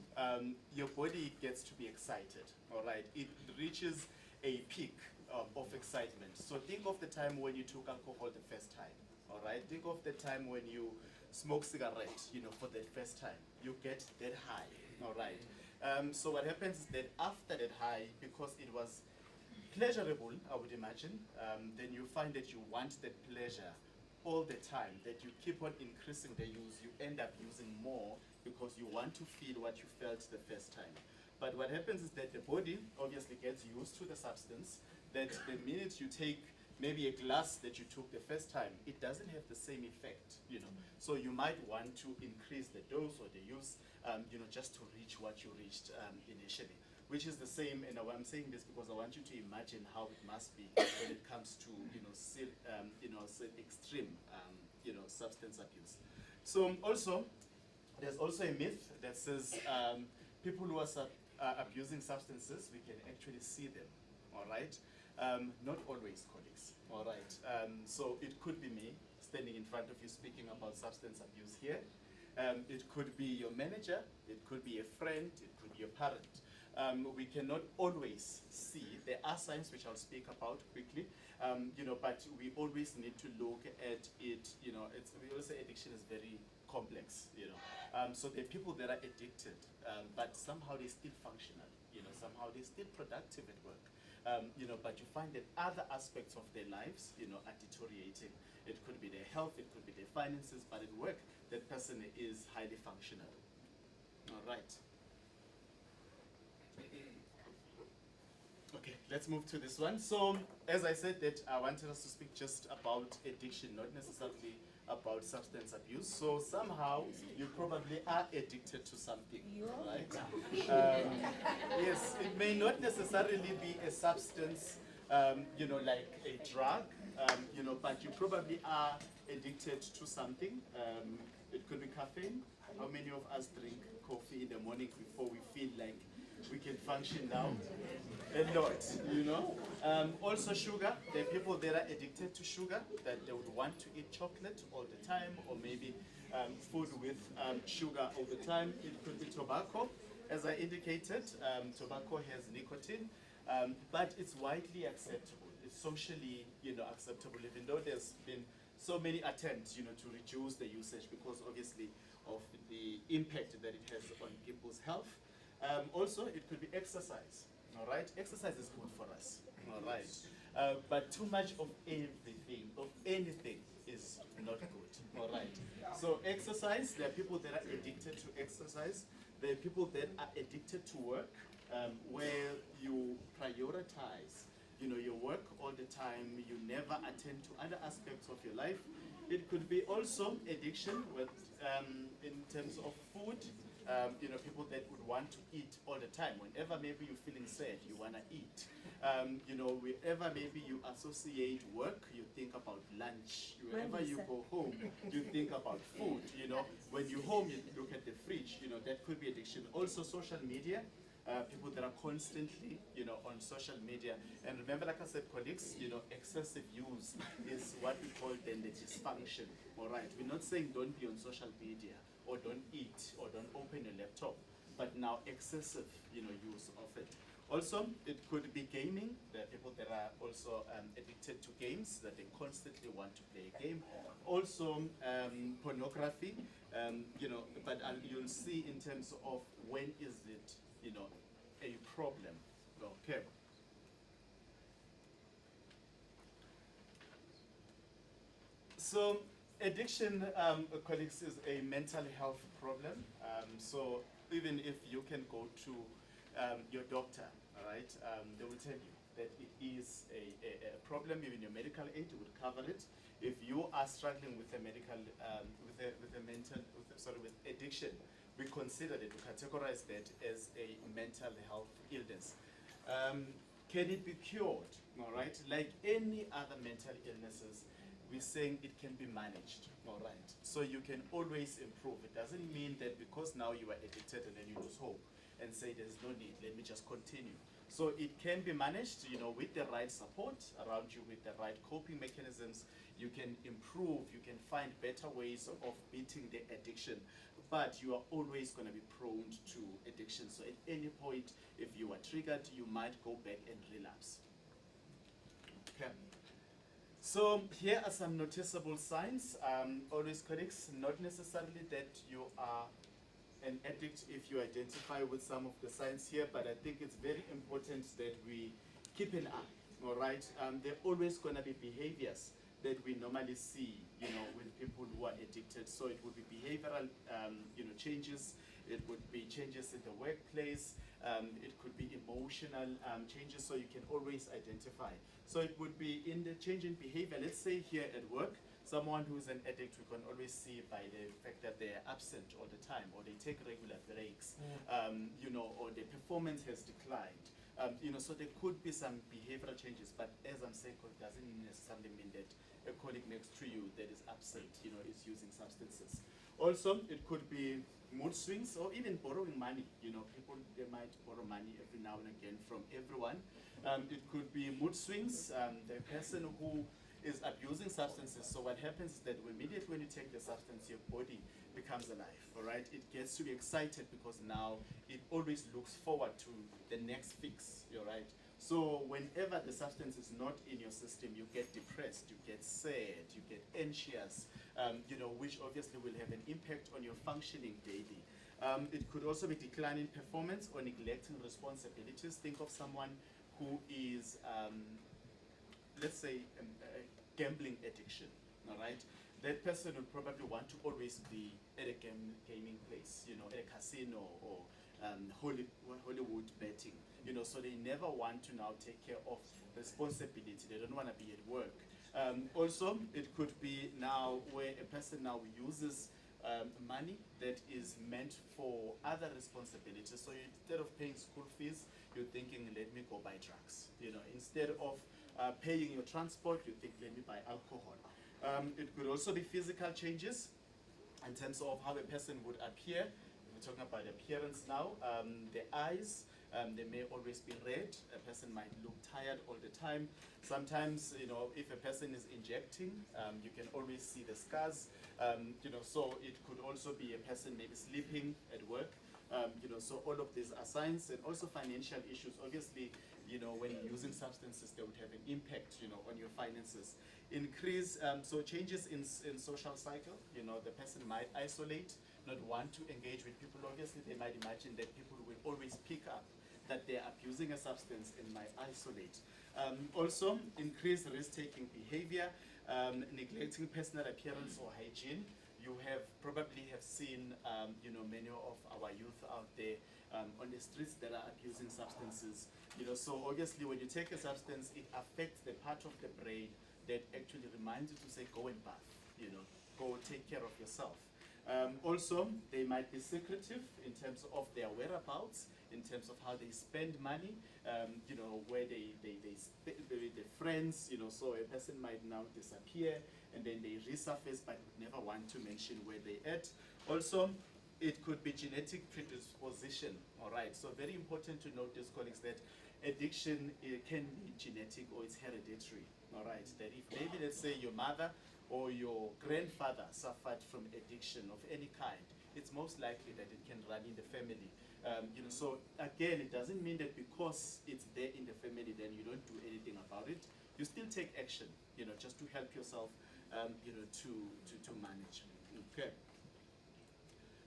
your body gets to be excited, all right? It reaches a peak of excitement. So think of the time when you took alcohol the first time, all right? Think of the time when you smoke cigarette, for the first time. You get that high, all right? So what happens is that after that high, because it was pleasurable, I would imagine, then you find that you want that pleasure all the time, that you keep on increasing the use. You end up using more because you want to feel what you felt the first time. But what happens is that the body obviously gets used to the substance, that the minute you take maybe a glass that you took the first time, it doesn't have the same effect, So you might want to increase the dose or the use, just to reach what you reached initially, which is the same. And I'm saying this because I want you to imagine how it must be when it comes to, extreme, substance abuse. So also, there's also a myth that says people who are abusing substances, we can actually see them, all right? Not always, colleagues, all right? So it could be me standing in front of you speaking about substance abuse here. It could be your manager, it could be a friend, it could be your parent. We cannot always see. There are signs which I'll speak about quickly, but we always need to look at it, we always say addiction is very complex, so there are people that are addicted, but somehow they're still functional, somehow they're still productive at work. but you find that other aspects of their lives, are deteriorating. It could be their health, it could be their finances, but at work, that person is highly functional. All right. Okay, let's move to this one. So, as I said, that I wanted us to speak just about addiction, not necessarily about substance abuse. So somehow you probably are addicted to something, right? Yes, it may not necessarily be a substance, like a drug, but you probably are addicted to something. It could be caffeine. How many of us drink coffee in the morning before we feel like we can function now? A lot, Also sugar. There are people that are addicted to sugar, that they would want to eat chocolate all the time, or maybe food with sugar all the time. It could be tobacco. As I indicated, tobacco has nicotine, but it's widely acceptable. It's socially, acceptable, even though there's been so many attempts, to reduce the usage because obviously of the impact that it has on people's health. Also, it could be exercise. All right, exercise is good for us. All right, but too much of everything, of anything, is not good. All right. So exercise. There are people that are addicted to exercise. There are people that are addicted to work, where you prioritize, your work all the time. You never attend to other aspects of your life. It could be also addiction with, in terms of food. People that would want to eat all the time. Whenever maybe you're feeling sad, you want to eat. Wherever maybe you associate work, you think about lunch. Wherever you go home, you think about food. When you're home, you look at the fridge. That could be addiction. Also, social media. People that are constantly, on social media. And remember, like I said, colleagues, excessive use is what we call then the dysfunction. All right. We're not saying don't be on social media, or don't eat, or don't open your laptop, but now excessive, use of it. Also, it could be gaming. There are people that are also addicted to games, that they constantly want to play a game. Also, pornography, but you'll see in terms of when is it, a problem. Okay. So, addiction, colleagues, is a mental health problem. So even if you can go to your doctor, all right, they will tell you that it is a problem. Even your medical aid would cover it. If you are struggling with a medical, with addiction, we consider that, we categorize that as a mental health illness. Can it be cured? All right, like any other mental illnesses, we're saying it can be managed, all right? So you can always improve. It doesn't mean that because now you are addicted and then you lose hope and say there's no need, let me just continue. So it can be managed, with the right support around you, with the right coping mechanisms. You can improve, you can find better ways of beating the addiction, but you are always going to be prone to addiction. So at any point, if you are triggered, you might go back and relapse. Okay. So here are some noticeable signs. Always, colleagues, not necessarily that you are an addict if you identify with some of the signs here, but I think it's very important that we keep an eye, all right? There are always going to be behaviors that we normally see, with people who are addicted. So it would be behavioral, changes. It would be changes in the workplace. It could be emotional changes, so you can always identify. So it would be in the change in behavior. Let's say here at work, someone who's an addict, we can always see by the fact that they're absent all the time, or they take regular breaks, or their performance has declined. So there could be some behavioral changes, but as I'm saying, it doesn't necessarily mean that a colleague next to you that is absent, is using substances. Also, it could be mood swings, or even borrowing money. People, they might borrow money every now and again from everyone. It could be mood swings. The person who is abusing substances, so what happens is that immediately when you take the substance, your body becomes alive, all right? It gets to be excited because now it always looks forward to the next fix, all right? So whenever the substance is not in your system, you get depressed, you get sad, you get anxious, which obviously will have an impact on your functioning daily. It could also be declining performance or neglecting responsibilities. Think of someone who is, let's say, a gambling addiction, all right? That person would probably want to always be at a gaming place, you know, at a casino or Hollywood betting, you know, so they never want to now take care of responsibility. They don't want to be at work. Also, it could be now where a person now uses money that is meant for other responsibilities. So instead of paying school fees, you're thinking, let me go buy drugs. You know, instead of paying your transport, you think, let me buy alcohol. It could also be physical changes in terms of how a person would appear. We're talking about appearance now. The eyes, they may always be red. A person might look tired all the time. Sometimes, you know, if a person is injecting, you can always see the scars. You know, so it could also be a person maybe sleeping at work. You know, so all of these are signs, and also financial issues. Obviously, you know, when you're using substances, they would have an impact, you know, on your finances. Increase, so changes in social cycle. You know, the person might isolate, not want to engage with people. Obviously, they might imagine that people will always pick up that they're abusing a substance and might isolate. Also, increased risk-taking behavior, neglecting personal appearance or hygiene. You probably have seen, you know, many of our youth out there on the streets that are abusing substances. You know, so obviously when you take a substance, it affects the part of the brain that actually reminds you to say, go and bath, you know, go take care of yourself. Also, they might be secretive in terms of their whereabouts, in terms of how they spend money, you know, where they friends, you know, so a person might now disappear and then they resurface but never want to mention where they at. Also, it could be genetic predisposition, all right? So very important to note, these colleagues, that addiction can be genetic or it's hereditary, all right? That if maybe, let's say, your mother or your grandfather suffered from addiction of any kind, it's most likely that it can run in the family. You know, so again, it doesn't mean that because it's there in the family, then you don't do anything about it. You still take action, you know, just to help yourself, you know, to manage. Okay.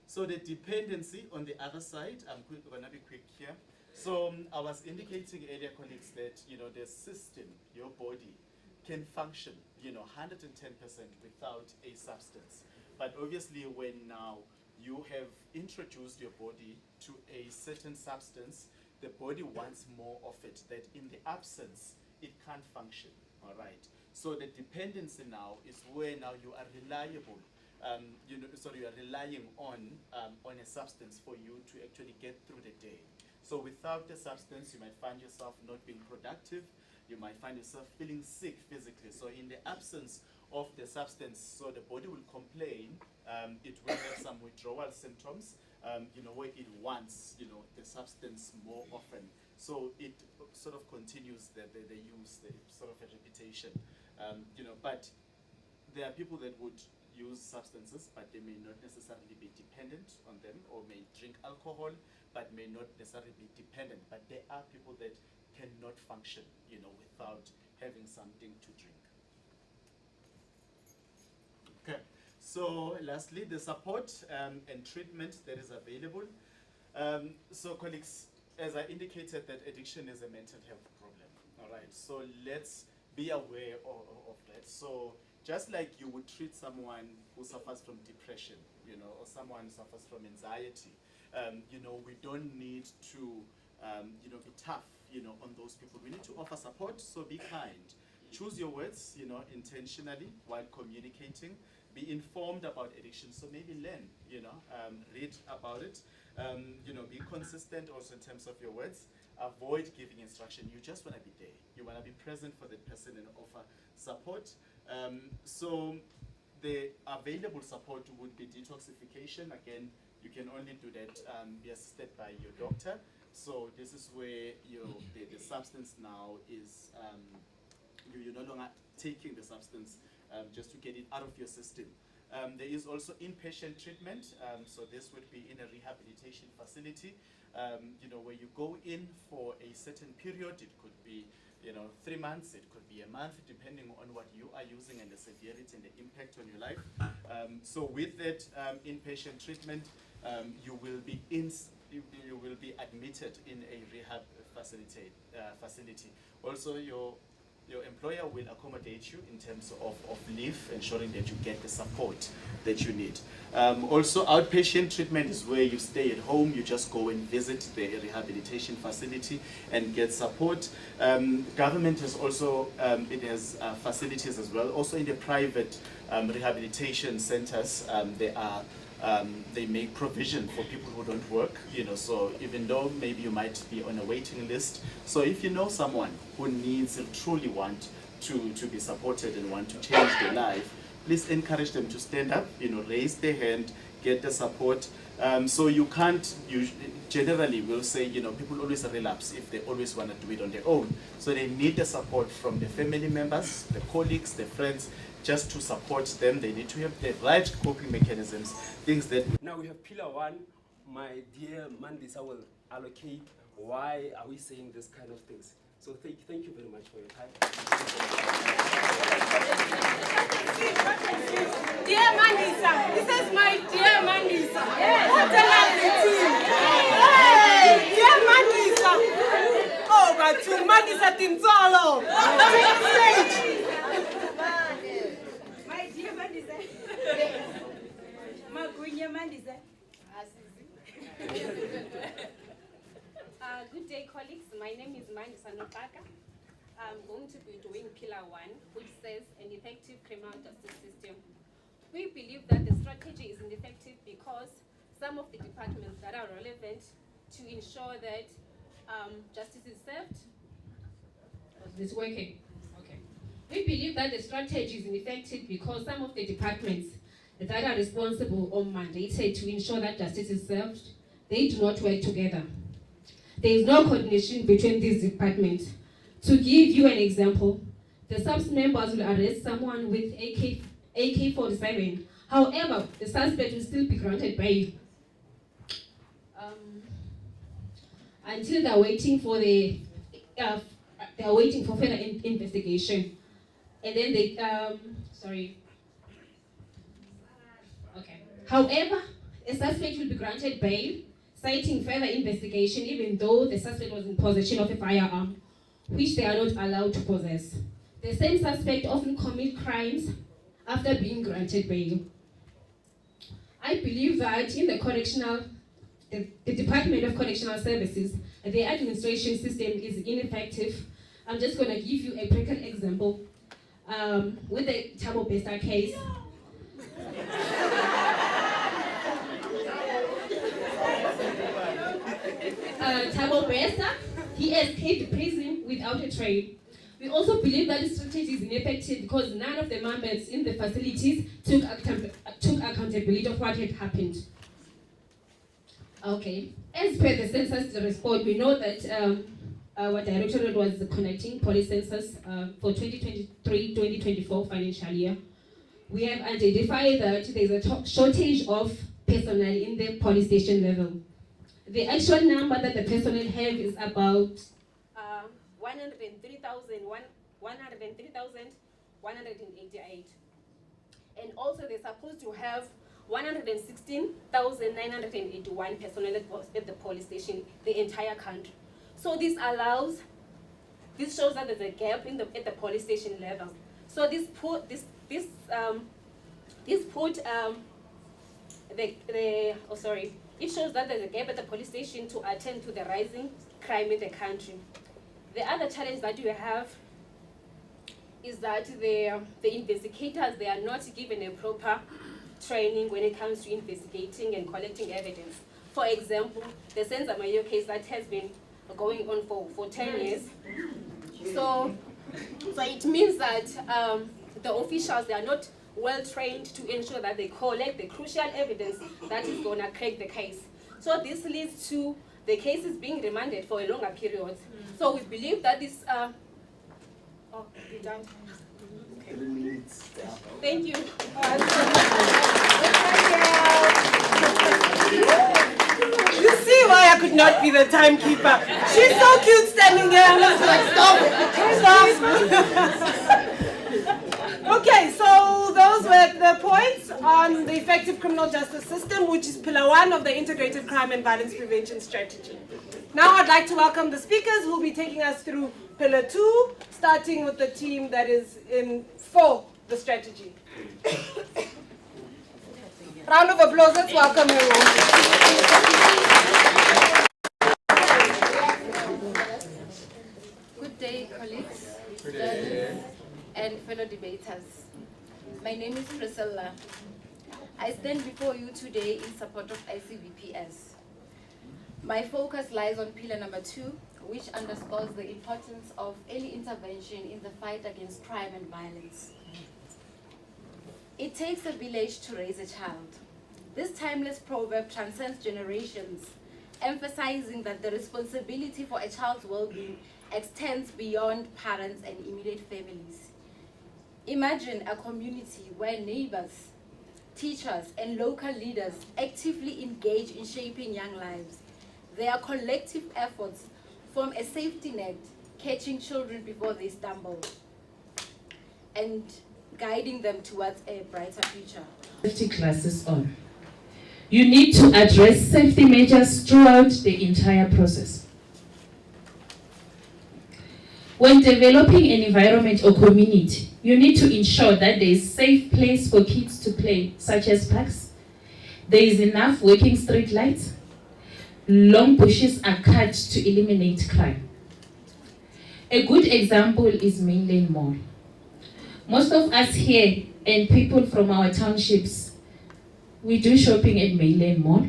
So the dependency on the other side, I'm going to be quick here. So I was indicating earlier, colleagues, that, you know, the system, your body, can function, you know, 110% without a substance. But obviously when now you have introduced your body to a certain substance, the body wants more of it, that in the absence, it can't function, all right? So the dependency now is where now you are reliable, you know, so you are relying on a substance for you to actually get through the day. So without the substance, you might find yourself not being productive, you might find yourself feeling sick physically. So in the absence of the substance, so the body will complain, it will have some withdrawal symptoms, you know, where it wants, you know, the substance more often. So it sort of continues the use, the sort of a repetition, you know, but there are people that would use substances, but they may not necessarily be dependent on them, or may drink alcohol, but may not necessarily be dependent. But there are people that cannot function, you know, without having something to drink. Okay, so lastly, the support and treatment that is available. So colleagues, as I indicated, that addiction is a mental health problem, all right? So let's be aware of that. So just like you would treat someone who suffers from depression, you know, or someone who suffers from anxiety, you know, we don't need to, you know, be tough, you know, on those people. We need to offer support, so be kind. Choose your words, you know, intentionally while communicating. Be informed about addiction, so maybe learn, you know, read about it. You know, be consistent also in terms of your words. Avoid giving instruction. You just want to be there. You want to be present for the person and offer support. So the available support would be detoxification. Again, you can only do that, be assisted by your doctor. So this is where the substance now is, you're no longer taking the substance just to get it out of your system. There is also inpatient treatment. So this would be in a rehabilitation facility, you know, where you go in for a certain period. It could be, you know, 3 months, it could be a month, depending on what you are using and the severity and the impact on your life. So with that inpatient treatment, you will be you will be admitted in a rehab facility. Also, your employer will accommodate you in terms of leave, ensuring that you get the support that you need. Also, outpatient treatment is where you stay at home, you just go and visit the rehabilitation facility and get support. Government has also, it has facilities as well. Also in the private rehabilitation centers, they make provision for people who don't work, so even though maybe you might be on a waiting list. So if you know someone who needs and truly want to be supported and want to change their life, please encourage them to stand up, raise their hand, get the support. So you can't, generally we'll say, people always relapse if they always want to do it on their own. So they need the support from the family members, the colleagues, the friends, just to support them. They need to have the right coping mechanisms, things that... Now we have pillar 1. My dear Mandisa will allocate why are we saying this kind of things. So thank you very much for your time. Dear Mandisa, this is my dear Mandisa. What a lovely team. Hey, dear Mandisa. Oh, but you Mandisa Tinzolo. My dear Mandisa. Magunya Mandisa. Good day, colleagues. My name is Mandisa Nopaka. I'm going to be doing pillar 1, which says an effective criminal justice system. We believe that the strategy is ineffective because some of the departments that are relevant to ensure that justice is served. Is this working? Okay. We believe that the strategy is ineffective because some of the departments that are responsible or mandated to ensure that justice is served, they do not work together. There is no coordination between these departments. To give you an example, the SAPS members will arrest someone with AK-47. However, the suspect will still be granted bail until they're waiting for further investigation. And then they However, a suspect will be granted bail, citing further investigation, even though the suspect was in possession of a firearm, which they are not allowed to possess. The same suspect often commit crimes after being granted bail. I believe that in the Department of Correctional Services, the administration system is ineffective. I'm just going to give you a practical example. With the Thabo Bester case, Thabo Bester, he escaped prison without a trial. We also believe that the strategy is ineffective because none of the members in the facilities took accountability of what had happened. Okay, as per the census report, we know that our directorate was conducting police census for 2023-2024 financial year. We have identified that there is a shortage of personnel in the police station level. The actual number that the personnel have is about 103,188. And also they're supposed to have 116,981 personnel at the police station, the entire country. So this shows that there's a gap at the police station level. So it shows that there's a gap at the police station to attend to the rising crime in the country. The other challenge that we have is that the investigators, they are not given a proper training when it comes to investigating and collecting evidence. For example, the Senza Mayo case that has been going on for 10 years. So it means that the officials, they are not well trained to ensure that they collect the crucial evidence that is going to crack the case. So this leads to the cases being remanded for a longer period. So we believe that this... oh, you're done. Okay. Thank you. You see why I could not be the timekeeper. She's so cute standing there and it's like, stop. Okay, so So those were the points on the effective criminal justice system, which is pillar 1 of the integrated crime and violence prevention strategy. Now I'd like to welcome the speakers who will be taking us through pillar 2, starting with the team that is in for the strategy. Round of applause, let's welcome everyone. Good day, colleagues, judges, and fellow debaters. My name is Priscilla. I stand before you today in support of ICVPS. My focus lies on pillar number 2, which underscores the importance of early intervention in the fight against crime and violence. It takes a village to raise a child. This timeless proverb transcends generations, emphasizing that the responsibility for a child's well-being extends beyond parents and immediate families. Imagine a community where neighbors, teachers, and local leaders actively engage in shaping young lives. Their collective efforts form a safety net, catching children before they stumble and guiding them towards a brighter future. Safety classes on. You need to address safety measures throughout the entire process. When developing an environment or community, you need to ensure that there is a safe place for kids to play, such as parks. There is enough working street lights. Long bushes are cut to eliminate crime. A good example is Mainland Mall. Most of us here and people from our townships, we do shopping at Mainland Mall.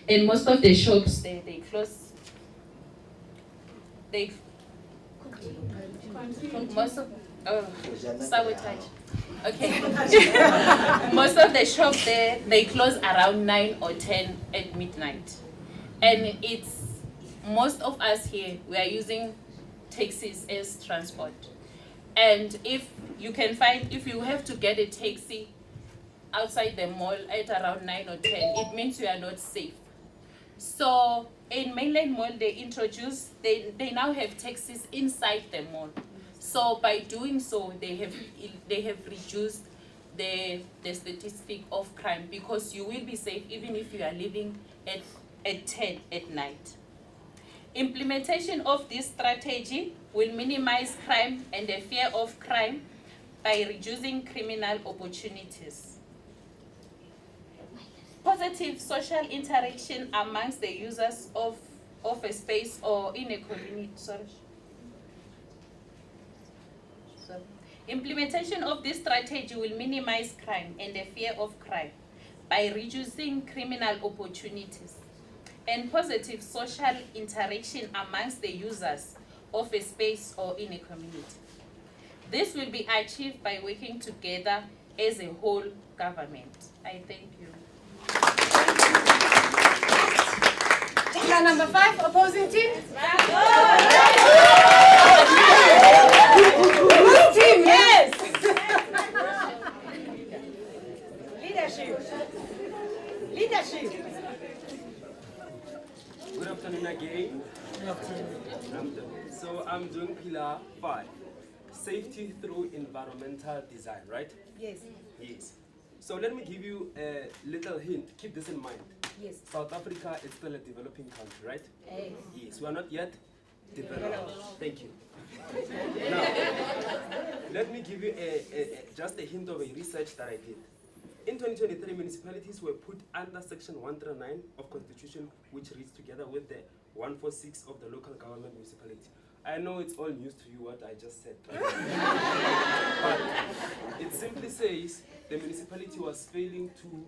And most of the shops, they close. Most of, sabotage. Okay. Most of the shops there, they close around 9 or 10 at midnight. And it's, most of us here, we are using taxis as transport. And if you can find, if you have to get a taxi outside the mall at around 9 or 10, it means you are not safe. So in Mainland Mall, they now have taxis inside the mall. So by doing so, they have reduced the statistic of crime, because you will be safe even if you are living at 10 at night. Implementation of this strategy will minimize crime and the fear of crime by reducing criminal opportunities. Positive social interaction amongst the users of a space or in a community. Implementation of this strategy will minimize crime and the fear of crime by reducing criminal opportunities. And positive social interaction amongst the users of a space or in a community. This will be achieved by working together as a whole government. I thank you. Pillar number 5, opposing team. Good team, yes. Leadership. Good afternoon again. Good afternoon. So I'm doing pillar 5, safety through environmental design, right? Yes. Yes. So let me give you a little hint. Keep this in mind. Yes. South Africa is still a developing country, right? Yes. Yes. We are not yet developed. Thank you. Now, let me give you just a hint of a research that I did. In 2023, municipalities were put under Section 139 of Constitution, which reads together with the 146 of the local government municipality. I know it's all news to you what I just said. But it simply says the municipality was failing to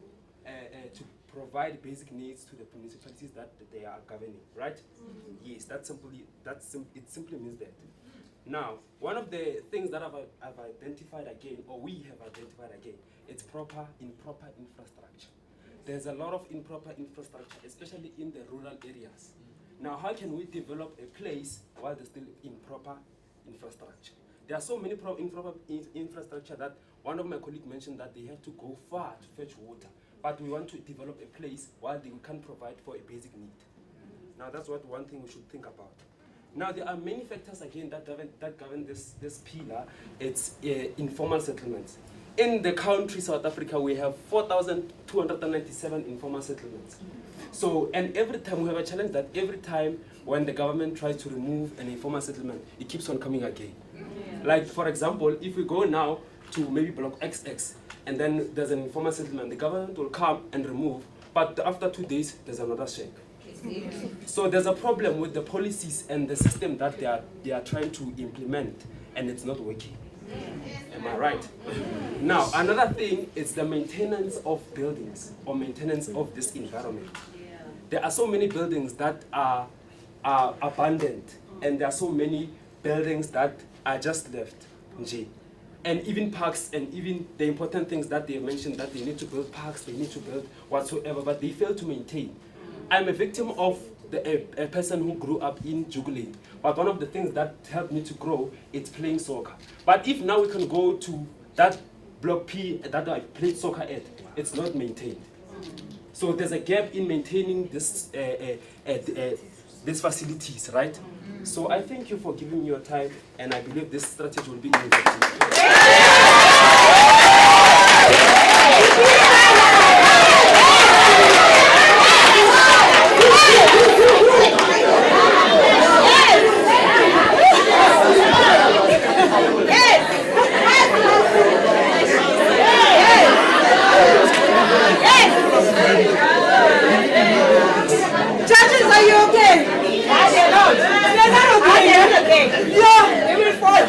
provide basic needs to the municipalities that they are governing, right? Mm-hmm. Yes, it simply means that. Now, one of the things that I've identified again, or we have identified again, it's improper infrastructure. There's a lot of improper infrastructure, especially in the rural areas. Now, how can we develop a place while there's still improper infrastructure? There are so many improper infrastructure that one of my colleagues mentioned that they have to go far to fetch water, but we want to develop a place while they can provide for a basic need. Now, that's one thing we should think about. Now, there are many factors again that govern this pillar. It's informal settlements. in the country South Africa, we have 4,297 informal settlements. So, and every time we have a challenge that every time when the government tries to remove an informal settlement, it keeps on coming again. Like, for example, if we go now to maybe block XX, and then there's an informal settlement, the government will come and remove, but after 2 days, there's another shake. So there's a problem with the policies and the system that they are trying to implement, and it's not working. Am I right? Now, another thing is the maintenance of buildings or maintenance of this environment. There are so many buildings that are abandoned, and there are so many buildings that are just left. And even parks, and even the important things that they mentioned, that they need to build parks, they need to build whatsoever, but they fail to maintain. I'm a victim of a person who grew up in Juguling, but one of the things that helped me to grow is playing soccer. But if now we can go to that block P that I played soccer at, it's not maintained. So there's a gap in maintaining this these facilities, right? So I thank you for giving me your time, and I believe this strategy will be effective. Judges, are you okay? They're not okay. They will fall.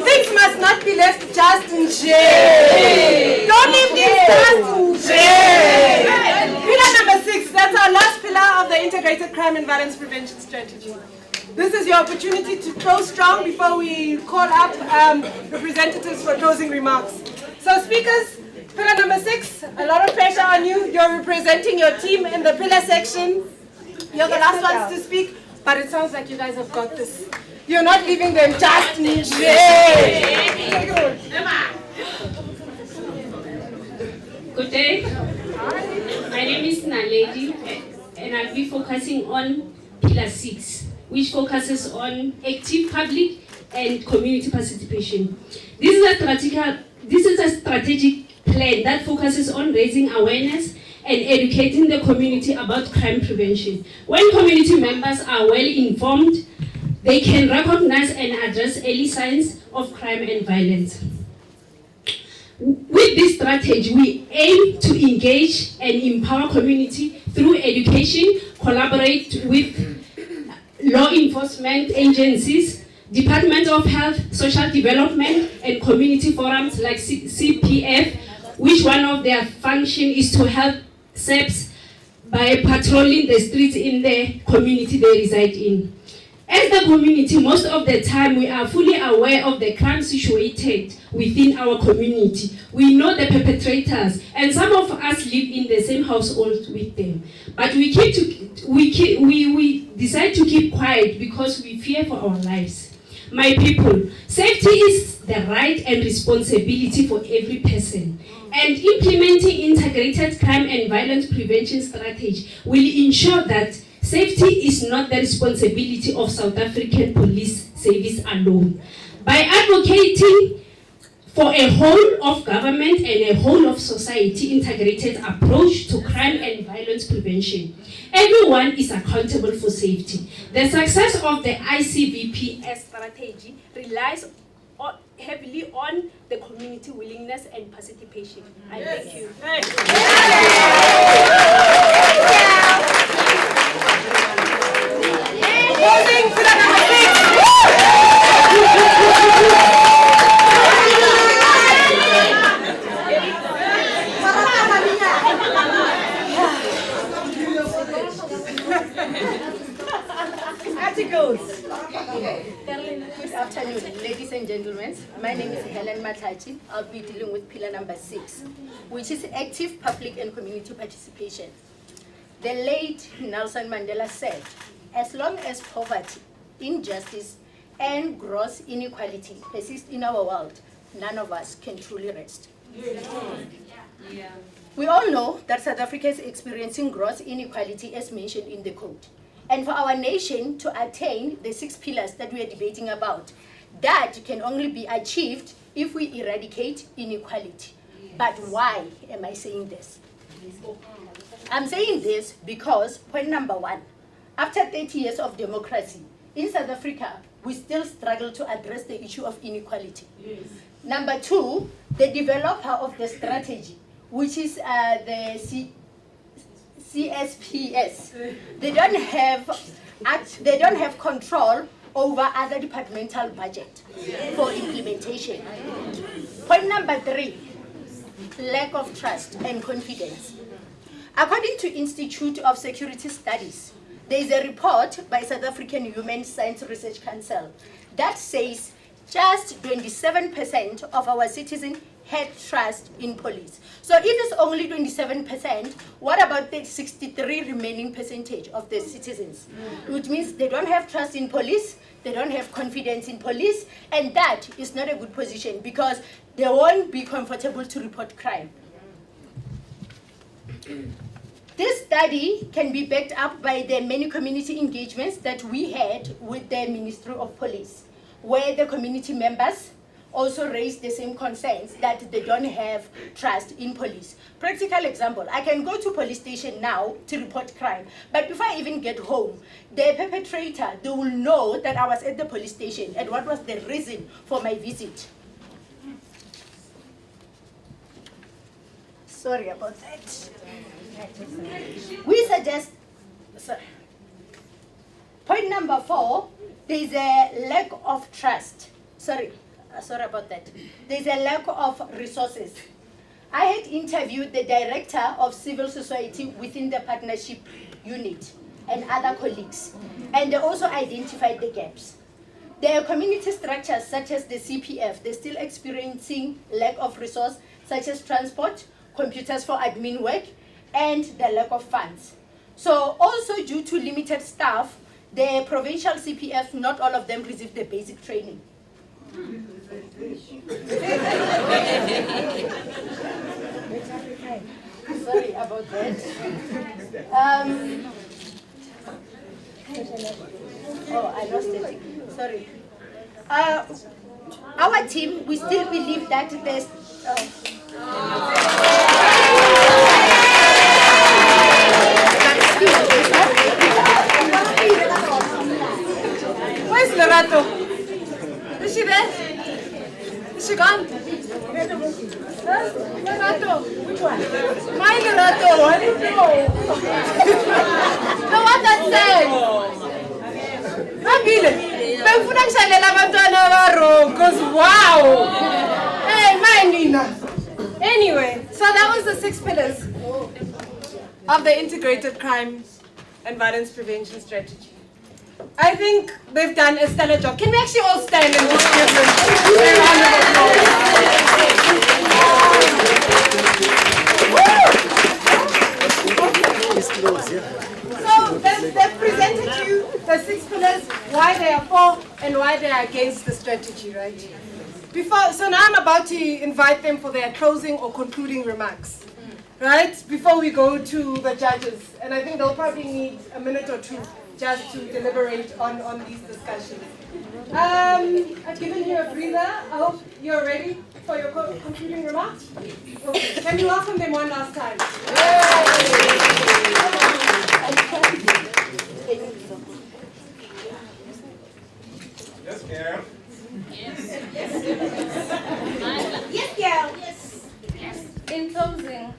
Things must not be left just in jail. Don't leave things just in jail. Pillar number 6, that's our last pillar of the Integrated Crime and Violence Prevention Strategy. This is your opportunity to close strong before we call up representatives for closing remarks. So speakers, pillar number 6, a lot of pressure on you. You're representing your team in the pillar section. You're the last ones to speak, but it sounds like you guys have got this. You're not leaving them just in jail. Good day. My name is Naledi, and I'll be focusing on pillar 6, which focuses on active public and community participation. This is a strategic plan that focuses on raising awareness and educating the community about crime prevention. When community members are well informed, they can recognize and address early signs of crime and violence. With this strategy, we aim to engage and empower community through education, collaborate with law enforcement agencies, Department of Health, Social Development, and community forums like CPF, which one of their function is to help SEPs by patrolling the streets in the community they reside in. As the community, most of the time we are fully aware of the crime situated within our community. We know the perpetrators, and some of us live in the same household with them. But we decide to keep quiet because we fear for our lives. My people, safety is the right and responsibility for every person. And implementing integrated crime and violence prevention strategy will ensure that safety is not the responsibility of South African Police Service alone. By advocating for a whole of government and a whole of society integrated approach to crime and violence prevention, everyone is accountable for safety. The success of the ICVPS strategy relies heavily on the community willingness and participation. I thank you. Good afternoon, ladies and gentlemen. My name is Helen Matlachi. I'll be dealing with pillar number 6, which is active public and community participation. The late Nelson Mandela said, as long as poverty, injustice, and gross inequality persist in our world, none of us can truly rest. We all know that South Africa is experiencing gross inequality as mentioned in the code. And for our nation to attain the 6 pillars that we are debating about, That can only be achieved if we eradicate inequality. But why am I saying this? I'm saying this because, point number one, after 30 years of democracy, in South Africa, we still struggle to address the issue of inequality. Yes. Number two, the developer of the strategy, which is the CSPS, they don't have control over other departmental budget for implementation. Point number three, lack of trust and confidence. According to Institute of Security Studies, there is a report by South African Human Science Research Council that says just 27% of our citizens had trust in police. So if it's only 27%, what about the 63 remaining percentage of the citizens? Which means they don't have trust in police, they don't have confidence in police, and that is not a good position because they won't be comfortable to report crime. This study can be backed up by the many community engagements that we had with the Ministry of Police, where the community members also raised the same concerns that they don't have trust in police. Practical example, I can go to police station now to report crime, but before I even get home, the perpetrator, they will know that I was at the police station and what was the reason for my visit. Sorry about that. We suggest, point number 4, there is a lack of trust. Sorry about that. There's a lack of resources. I had interviewed the director of civil society within the partnership unit and other colleagues, and they also identified the gaps. There are community structures such as the CPF, they're still experiencing lack of resource such as transport, computers for admin work, and the lack of funds. So also due to limited staff, the provincial CPF, not all of them receive the basic training. Sorry about that. Oh, I lost it. Sorry. Our team, we still believe that there's... Where's Lerato? Is she there? Is she gone? Huh? Lerato? Which one? My Lerato, I don't know. The one that said. Because wow. Hey, my Nina. Anyway, so that was the 6 pillars of the integrated crime and violence prevention strategy. I think they've done a stellar job. Can we actually all stand and just give them a round of applause? So they've presented you the 6 pillars, why they are for and why they are against the strategy, right? So now I'm about to invite them for their closing or concluding remarks, right? Before we go to the judges, and I think they'll probably need a minute or two just to deliberate on these discussions. I've given you a breather. I hope you're ready for your concluding remarks. Okay. Can we welcome them one last time? Yes, girl. Yes. Yes, girl. Yes. Yes. In closing,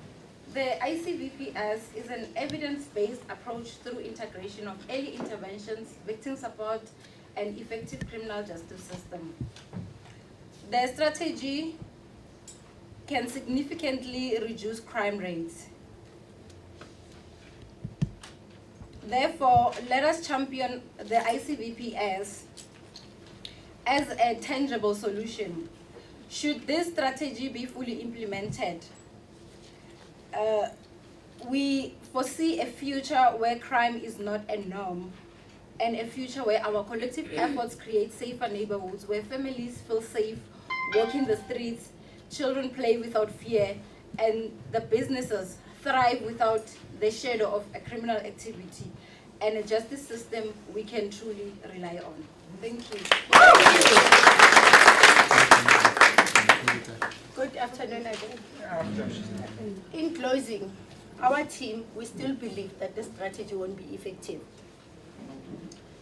the ICVPS is an evidence-based approach through integration of early interventions, victim support, and effective criminal justice system. The strategy can significantly reduce crime rates. Therefore, let us champion the ICVPS as a tangible solution. Should this strategy be fully implemented, we foresee a future where crime is not a norm, and a future where our collective efforts create safer neighborhoods, where families feel safe, walking the streets, children play without fear, and the businesses thrive without the shadow of a criminal activity. and a justice system we can truly rely on. Thank you. Good afternoon again. In closing, our team, we still believe that the strategy won't be effective.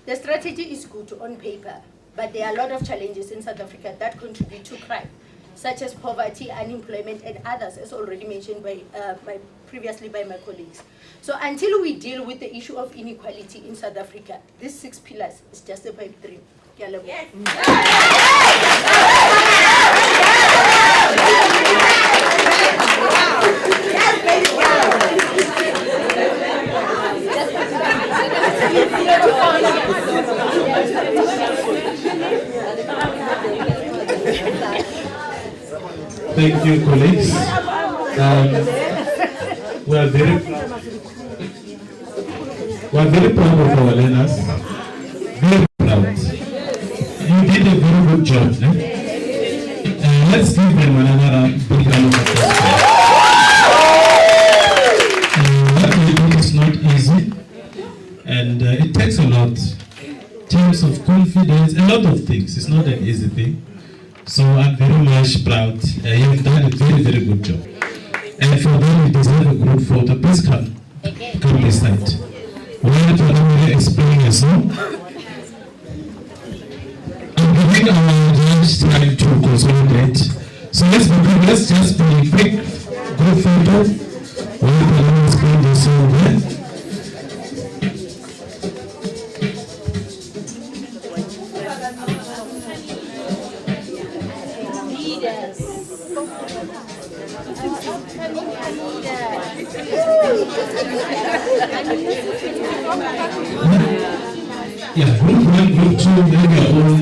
The strategy is good on paper, but there are a lot of challenges in South Africa that contribute to crime, such as poverty, unemployment, and others, as already mentioned previously by my colleagues. So until we deal with the issue of inequality in South Africa, these 6 pillars is just a pipe dream. Yes. Thank you, colleagues. We are very proud of our learners. Very proud. You did a very good job. Let's give them another big round of applause. What we do is not easy, and it takes a lot. Terms of confidence, a lot of things. It's not an easy thing. So I'm very much proud. You've done a very, very good job. And for them, you deserve a group photo. Please come. Come this side. We want to explain yourself. I'm giving our judge time to consolidate. So let's just do a quick group photo. We want to explain yourself. Yeah, group 1, group 2, have your own.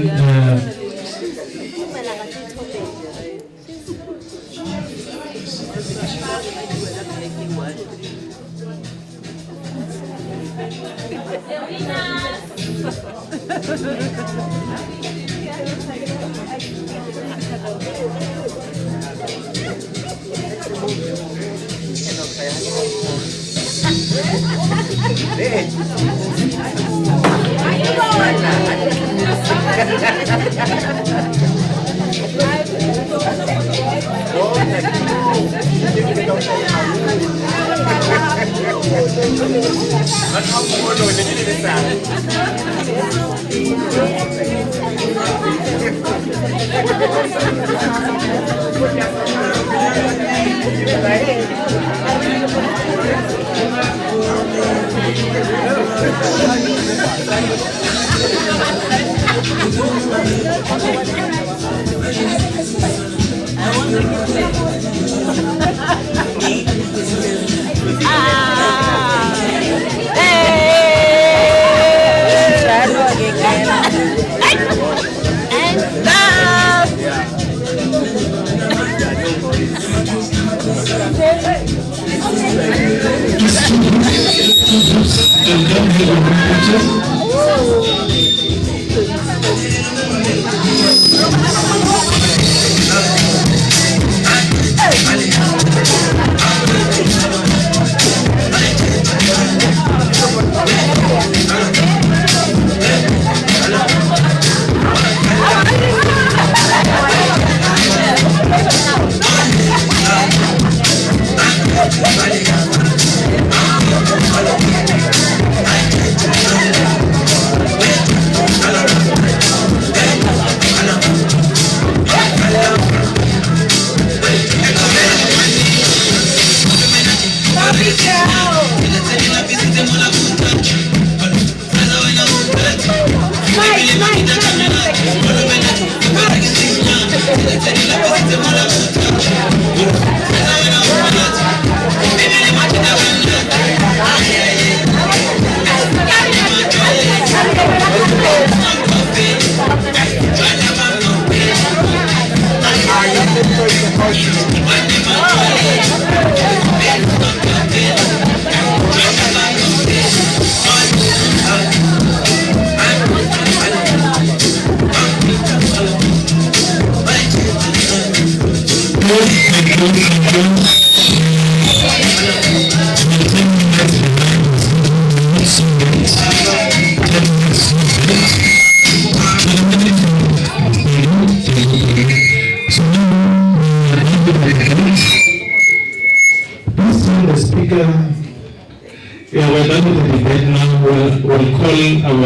for the debate now. We'll call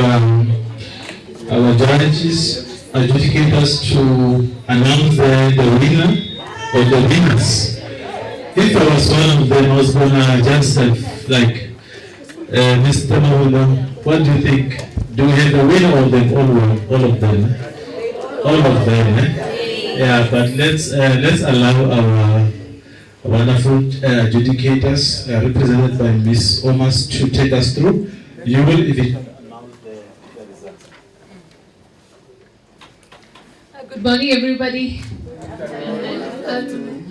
our judges, adjudicators to announce the winner or the winners. If I was one of them, I was gonna just like Mr. Mahula, what do you think? Do we have a winner of them all of them? All of them, eh? Yeah, but let's allow our wonderful adjudicators represented by Ms. Omas to take us through. You will announce the results. Good morning, everybody.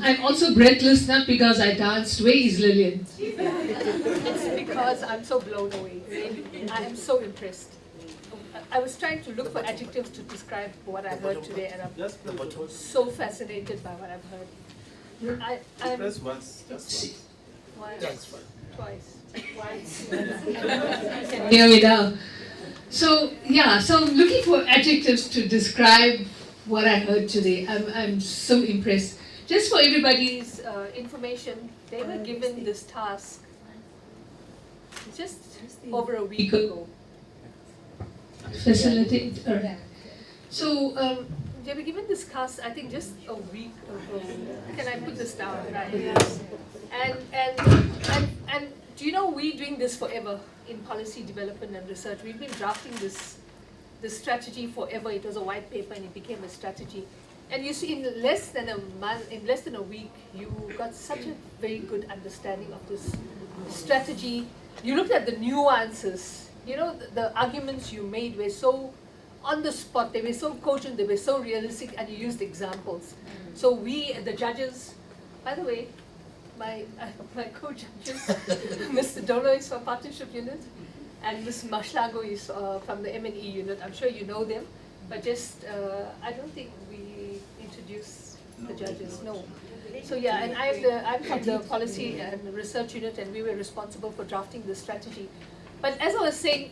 I'm also breathless, not because I danced. Where is Lillian? It's because I'm so blown away. I am so impressed. I was trying to look for adjectives to describe what I heard today, and I'm so fascinated by what I've heard. I'm Just once. Twice. Here we go. So I'm looking for adjectives to describe what I heard today. I'm so impressed. Just for everybody's information, they were given this task just over a week ago. Facilitate. So they were given this task, I think, just a week ago. Can I put this down? Right. And do you know, we're doing this forever in policy development and research. We've been drafting this strategy forever. It was a white paper and it became a strategy. And you see, in less than a month, in less than a week, you got such a very good understanding of this strategy. You looked at the nuances. You know, the arguments you made were so on the spot, they were so cogent, they were so realistic, and you used examples. So we, the judges, by the way, my co-judges, Mr. Dolo is from Partnership Unit, and Ms. Mashlago is from the M&E unit. I'm sure you know them, but just, I don't think we introduce the judges, no. So yeah, and I'm from the policy and research unit, and we were responsible for drafting the strategy. But as I was saying,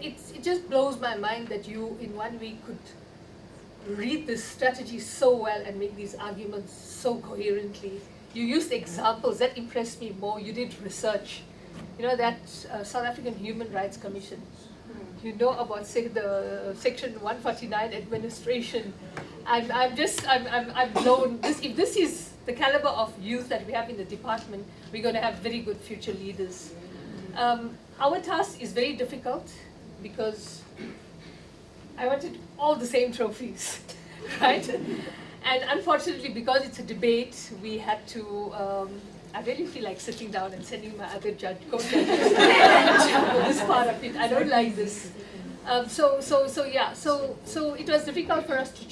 it just blows my mind that you, in 1 week, could read this strategy so well and make these arguments so coherently. You used examples, that impressed me more. You did research. You know, that South African Human Rights Commission. You know about the Section 149 administration. I'm blown. If this is the caliber of youth that we have in the department, we're going to have very good future leaders. Our task is very difficult because I wanted all the same trophies, right? And unfortunately, because it's a debate, we had to, I really feel like sitting down and sending my other co-judges this part of it. I don't like this. So it was difficult for us to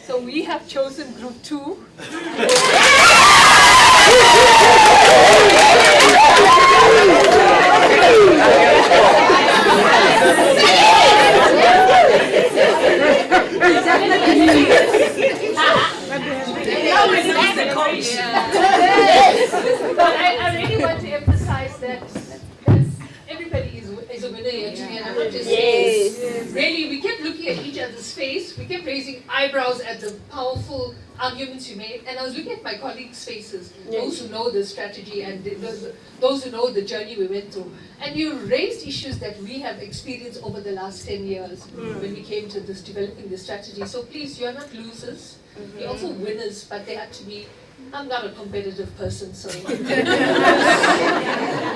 so we have chosen group 2. But I really want to emphasize that everybody is a winner here together, not just us. Really, we kept looking at each other's face, we kept raising eyebrows at the powerful arguments you made, and I was looking at my colleagues' faces, those who know the strategy and those who know the journey we went through. And you raised issues that we have experienced over the last 10 years when we came to this developing the strategy. So please, you are not losers, you're also winners, but they have to be. I'm not a competitive person, so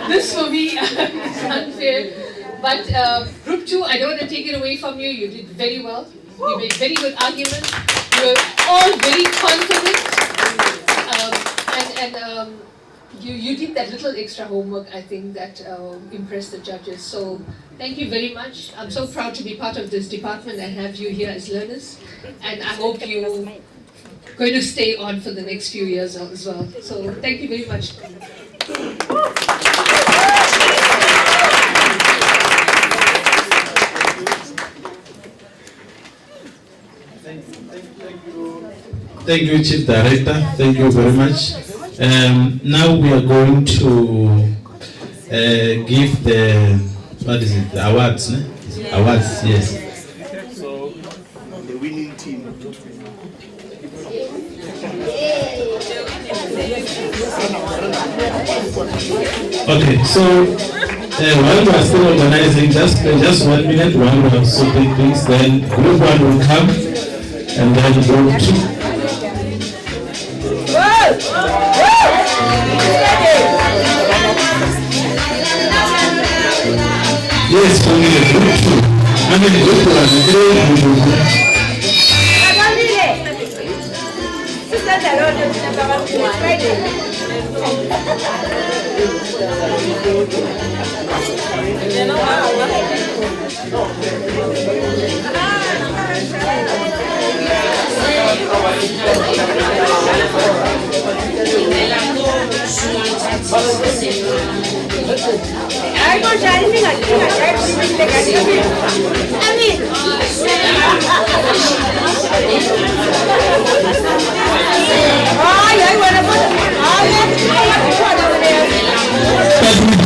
this for me is unfair. But group 2, I don't want to take it away from you. You did very well. You made very good arguments. You were all very confident, and you did that little extra homework, I think, that impressed the judges. So thank you very much. I'm so proud to be part of this department and have you here as learners. And I hope you're going to stay on for the next few years as well. So thank you very much. Thank you, Chief Director. Thank you very much. Now we are going to give the awards. Awards, yes. So the winning team. Okay, so While we are still organizing, just 1 minute, while we are sorting things, then group 1 will come, and then group 2. Yes, for me, group 2. I mean, group 1.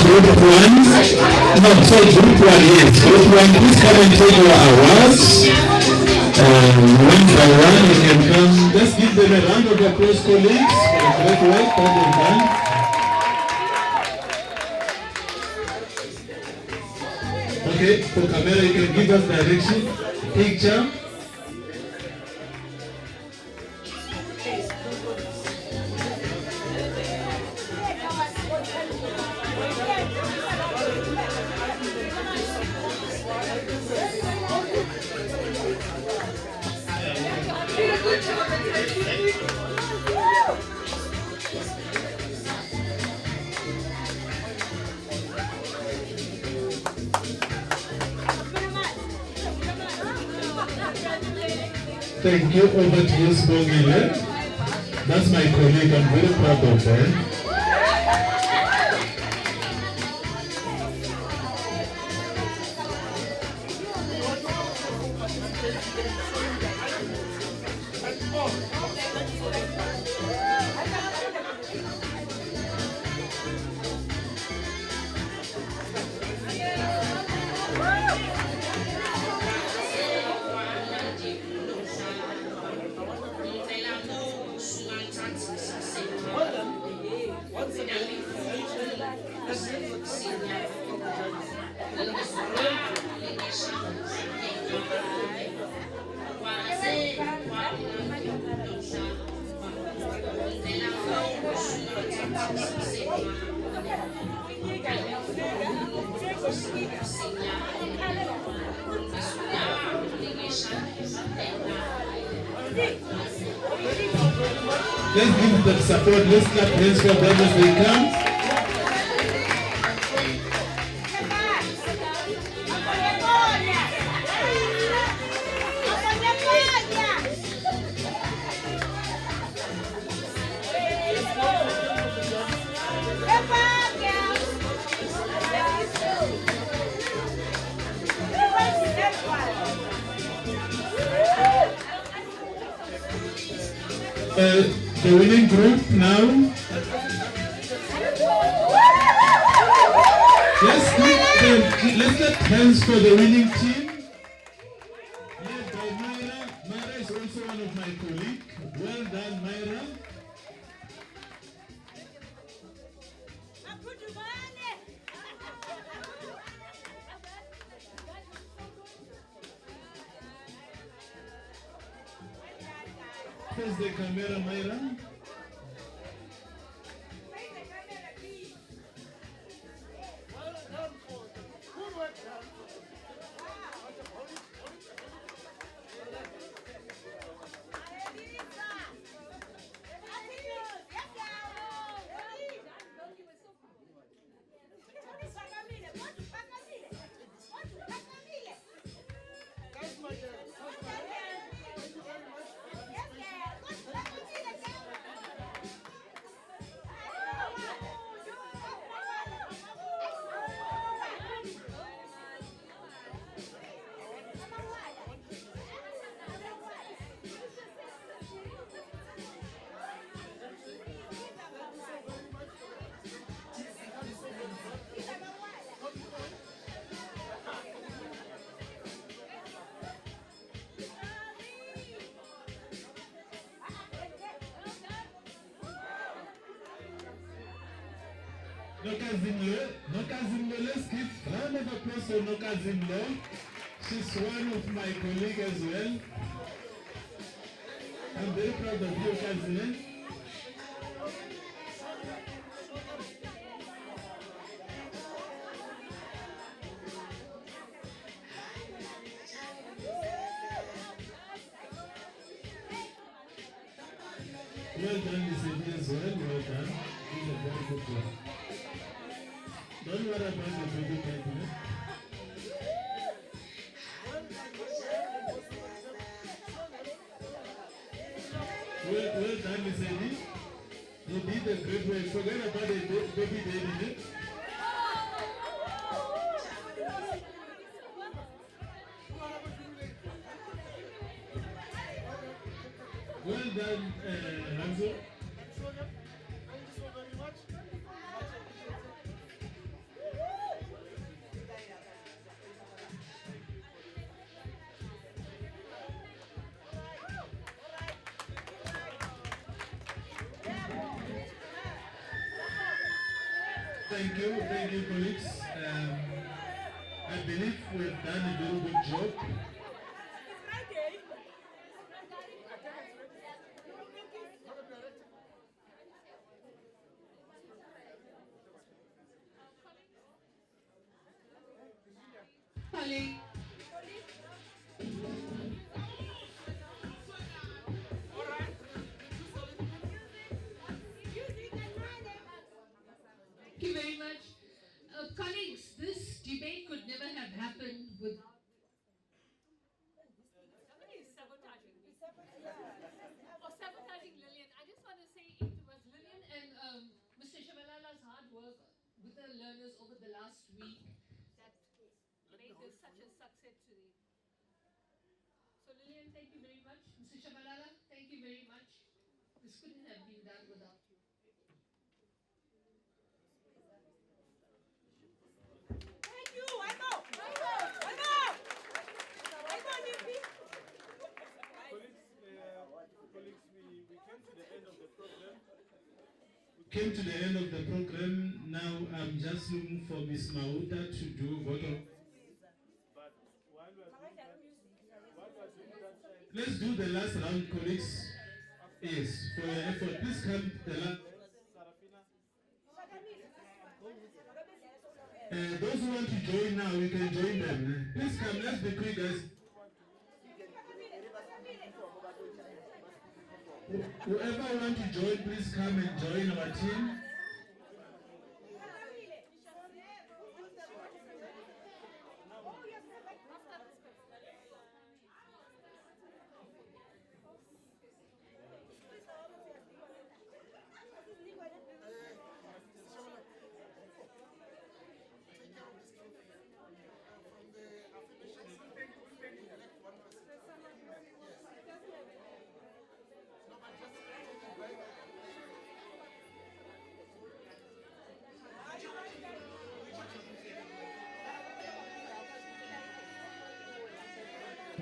Group 1, no, sorry, group 1, yes. Group 1, please come and take your awards. One by one, you can come. Let's give them a round of applause, colleagues. Great work, well done. Okay, for camera, you can give us direction, picture. Thank you. Over to you, Smogile. That's my colleague. I'm very proud of her. Let's give them support. Let's clap hands for them as they come. The winning group now. Let's clap hands for the winning team. Led by Myra. Myra is also one of my colleagues. Well done, Myra. Face the camera, Myra. Nokazimlo, let's give a round of applause for Nokazimlo. She's one of my colleagues as well. I'm very proud of you, Kazile. Well done, Lizzie, as well. Well done. It's a very good job. Don't worry about the baby cabinet. Well done, Lizzie. You did a great work. Forget about the baby daddy. Well done, Hanzo. Thank you, colleagues. I believe we've done a very good job. Colleague. Thank you very much. Colleagues, this debate could never have happened without... Somebody is sabotaging me. Or sabotaging Lillian. I just want to say it was Lillian and Mr. Shabalala's hard work with the learners over the last week that made this such a success today. So Lillian, thank you very much. Mr. Shabalala, thank you very much. This couldn't have been done without you. Thank you. I know. Colleagues, we came to the end of the program. Came to the end of the program. Now I'm just looking for Miss Mauta to do vote of. But while we are doing that, let's do the last round, colleagues. Yes, for your effort. Please come to the last. Those who want to join now, you can join them. Please come. Let's be quick, guys. Whoever want to join, please come and join our team.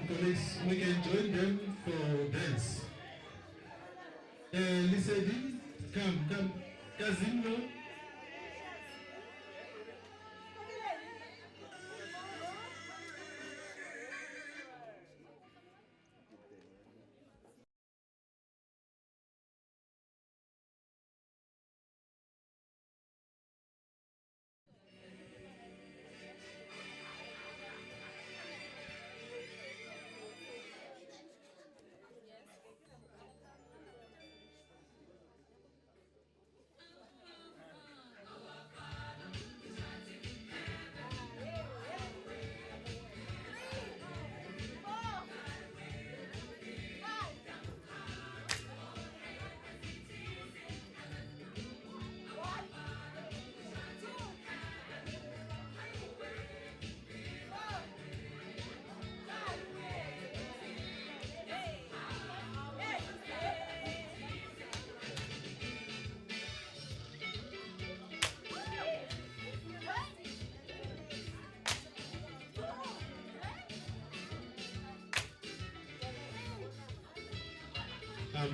Colleagues, we can join them for dance. Lisadin, come, Kazimlo.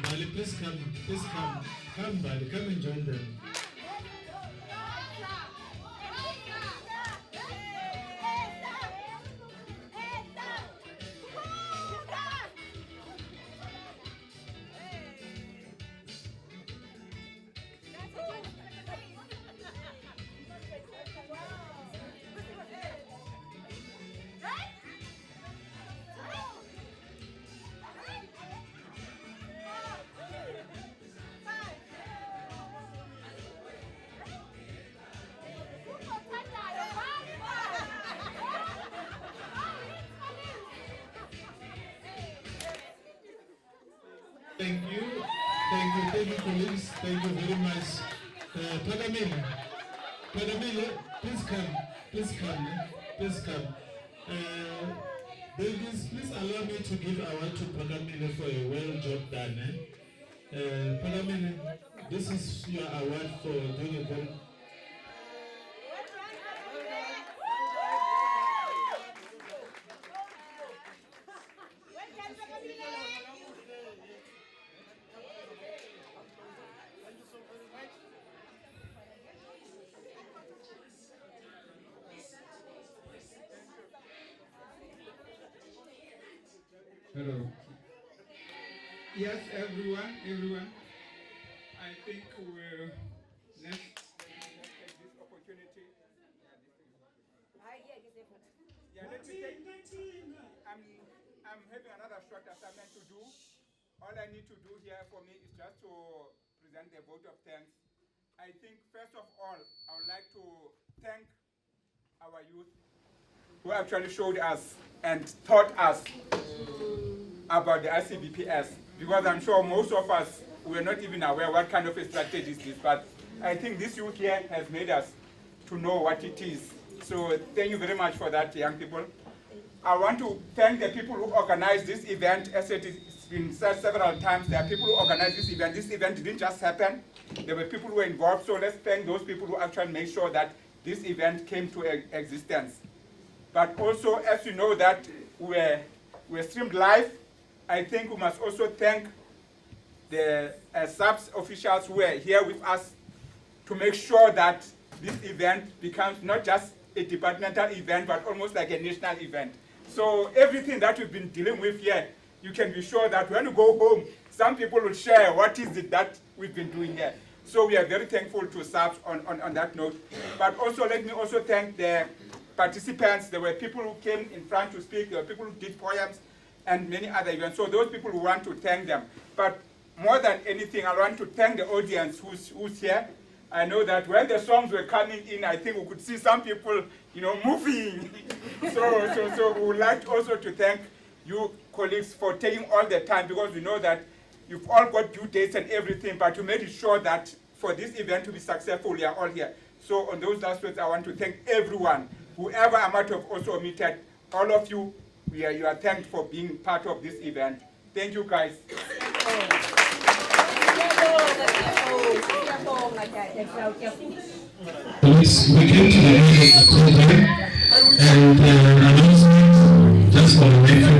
Bali, please come, Bali, come and join them. Thank you, colleagues. Thank you very much. Pagamile, please come. Ladies, please allow me to give award to Pagamile for a well job done. Pagamile, this is your award for doing a very Hello. Yes, everyone. I think we'll let's take this opportunity. Yeah, let me take. I'm having another short assignment to do. All I need to do here for me is just to present the vote of thanks. I think first of all, I would like to thank our youth who actually showed us and taught us about the ICBPS, because I'm sure most of us were not even aware what kind of a strategy is this, but I think this youth here has made us to know what it is. So thank you very much for that, young people. I want to thank the people who organized this event. As it has been said several times, there are people who organized this event. This event didn't just happen. There were people who were involved, so let's thank those people who actually made sure that this event came to existence. But also, as you know that we're streamed live, I think we must also thank the SAPS officials who are here with us to make sure that this event becomes not just a departmental event, but almost like a national event. So everything that we've been dealing with here, you can be sure that when you go home, some people will share what is it that we've been doing here. So we are very thankful to SAPS on that note. But also, let me also thank the participants. There were people who came in front to speak, there were people who did poems, and many other events. So those people, we want to thank them. But more than anything, I want to thank the audience who's here. I know that when the songs were coming in, I think we could see some people, moving. so we would like also to thank you, colleagues, for taking all the time, because we know that you've all got due dates and everything, but you made sure that for this event to be successful, we are all here. So on those aspects, I want to thank everyone. Whoever I might have also omitted, all of you, you are thanked for being part of this event. Thank you, guys. Please, we came to the end of the program, and announcement just for the